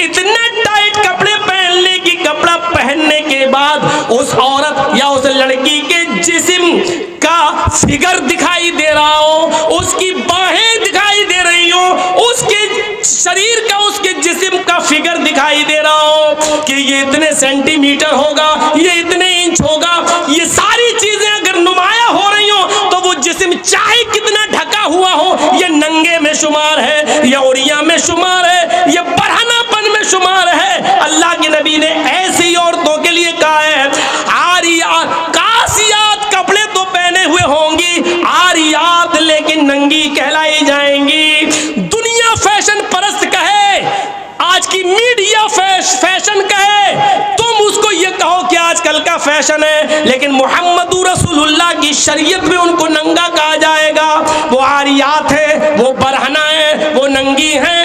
Speaker 1: इतने टाइट कपड़े पहन ले कि कपड़ा पहनने के बाद उस औरत या उस लड़की के जिस्म का फिगर दिखाई दे रहा हो, उसकी बाहें दिखाई दे रही हो, उसके शरीर का, उसके जिस्म का फिगर दिखाई दे रहा हो कि ये इतने सेंटीमीटर होगा, ये इतने इंच होगा, ये सारी चीजें अगर नुमाया हो रही हो तो वो जिस्म चाहे कितना ढका हुआ हो, ये नंगे में शुमार है, ये उरिया में शुमार है, ये बरहनापन में शुमार है। अल्लाह के नबी ने ऐसी औरतों के लिए कहा है, आरियात कासियात, कपड़े तो पहने हुए होंगी, आरियात लेकिन नंगी कहलाई जाएंगी। दुनिया फैशन परस्त कहे, आज की मीडिया फैशन कहे, तुम उसको ये कहो कि आजकल का फैशन है, लेकिन मुहम्मदुर रसूलुल्लाह की शरीयत में उनको नंगा कहा जाएगा। वो आरियात है, वो बरहना है, वो नंगी है।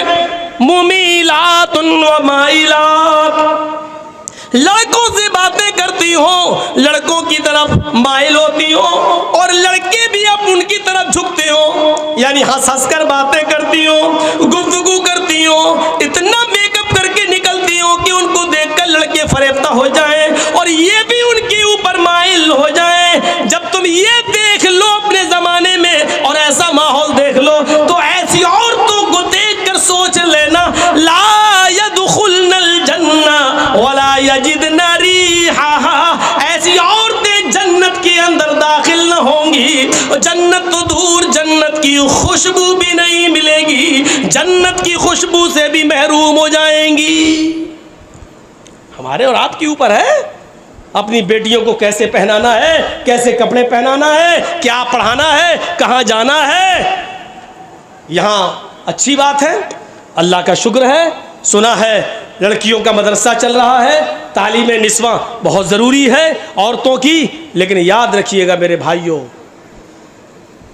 Speaker 1: मुमीलातुन व माइलात, लड़कों से बातें करती हो, लड़कों की तरफ माइल होती हो और लड़के भी अब उनकी तरफ झुकते हो, यानी हंस हंस कर बातें करती हो, गुफ्तगू करती हो, इतना मेकअप करके निकलती हो कि उनको देखकर लड़के फरेफ्ता हो जाएं और ये भी उनके ऊपर माइल हो जाएं। जब तुम ये देख लो अपने जमाने में और ऐसा माहौल देख लो तो ऐसी औरतों को देखकर सोच लेना, ला यदखुलनल जन्ना वला यजिदना रिहा, ऐसी औरतें जन्नत के अंदर दाखिल न होंगी, जन्नत तो दूर, जन्नत की खुशबू भी नहीं मिलेगी, जन्नत की खुशबू से भी महरूम हो जाएंगी। हमारे और आपके ऊपर है अपनी बेटियों को कैसे पहनाना है, कैसे कपड़े पहनाना है, क्या पढ़ाना है, कहाँ जाना है। यहाँ अच्छी बात है, अल्लाह का शुक्र है, सुना है लड़कियों का मदरसा चल रहा है, तालीम निस्वा बहुत ज़रूरी है औरतों की, लेकिन याद रखिएगा मेरे भाइयों,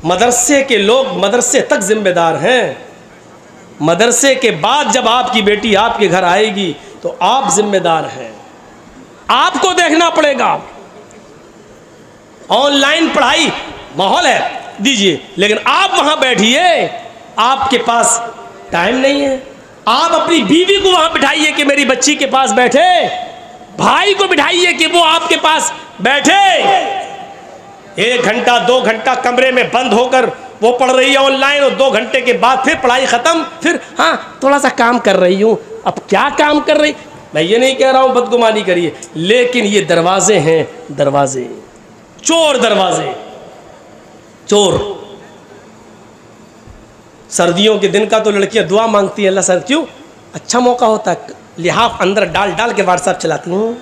Speaker 1: मदरसे के लोग मदरसे तक जिम्मेदार हैं। मदरसे के बाद जब आपकी बेटी आपके घर आएगी तो आप जिम्मेदार हैं, आपको देखना पड़ेगा। ऑनलाइन पढ़ाई माहौल है दीजिए, लेकिन आप वहां बैठिए, आपके पास टाइम नहीं है। आप अपनी बीवी को वहां बिठाइए कि मेरी बच्ची के पास बैठे, भाई को बिठाइए कि वो आपके पास बैठे। 1 घंटा 2 घंटा कमरे में बंद होकर वो पढ़ रही है ऑनलाइन और 2 घंटे के बाद फिर पढ़ाई खत्म, फिर हाँ थोड़ा सा काम कर रही हूँ। अब क्या काम कर रही, मैं ये नहीं कह रहा हूँ बदगुमानी करिए, लेकिन ये दरवाजे हैं, दरवाजे, चोर दरवाजे, चोर। सर्दियों के दिन का तो लड़कियां दुआ मांगती हैं, अल्लाह सर क्यों, अच्छा मौका होता है, लिहाफ अंदर डाल डाल के व्हाट्सएप चलाती हूँ,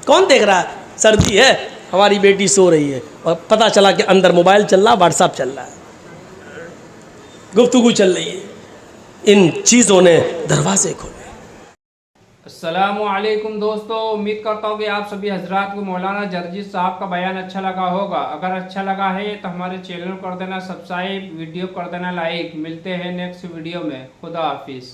Speaker 1: कौन देख रहा है, सर्दी है, हमारी बेटी सो रही है और पता चला कि अंदर मोबाइल चल रहा, व्हाट्सएप चल रहा है, गुफ्तगू चल रही है। इन चीज़ों ने दरवाजे खोले।
Speaker 2: अस्सलामुअलैकुम दोस्तों, उम्मीद करता हूँ कि आप सभी हजरात को मौलाना जर्जिस साहब का बयान अच्छा लगा होगा। अगर अच्छा लगा है तो हमारे चैनल को कर देना सब्सक्राइब, वीडियो कर देना लाइक। मिलते हैं नेक्स्ट वीडियो में। खुदा हाफिज़।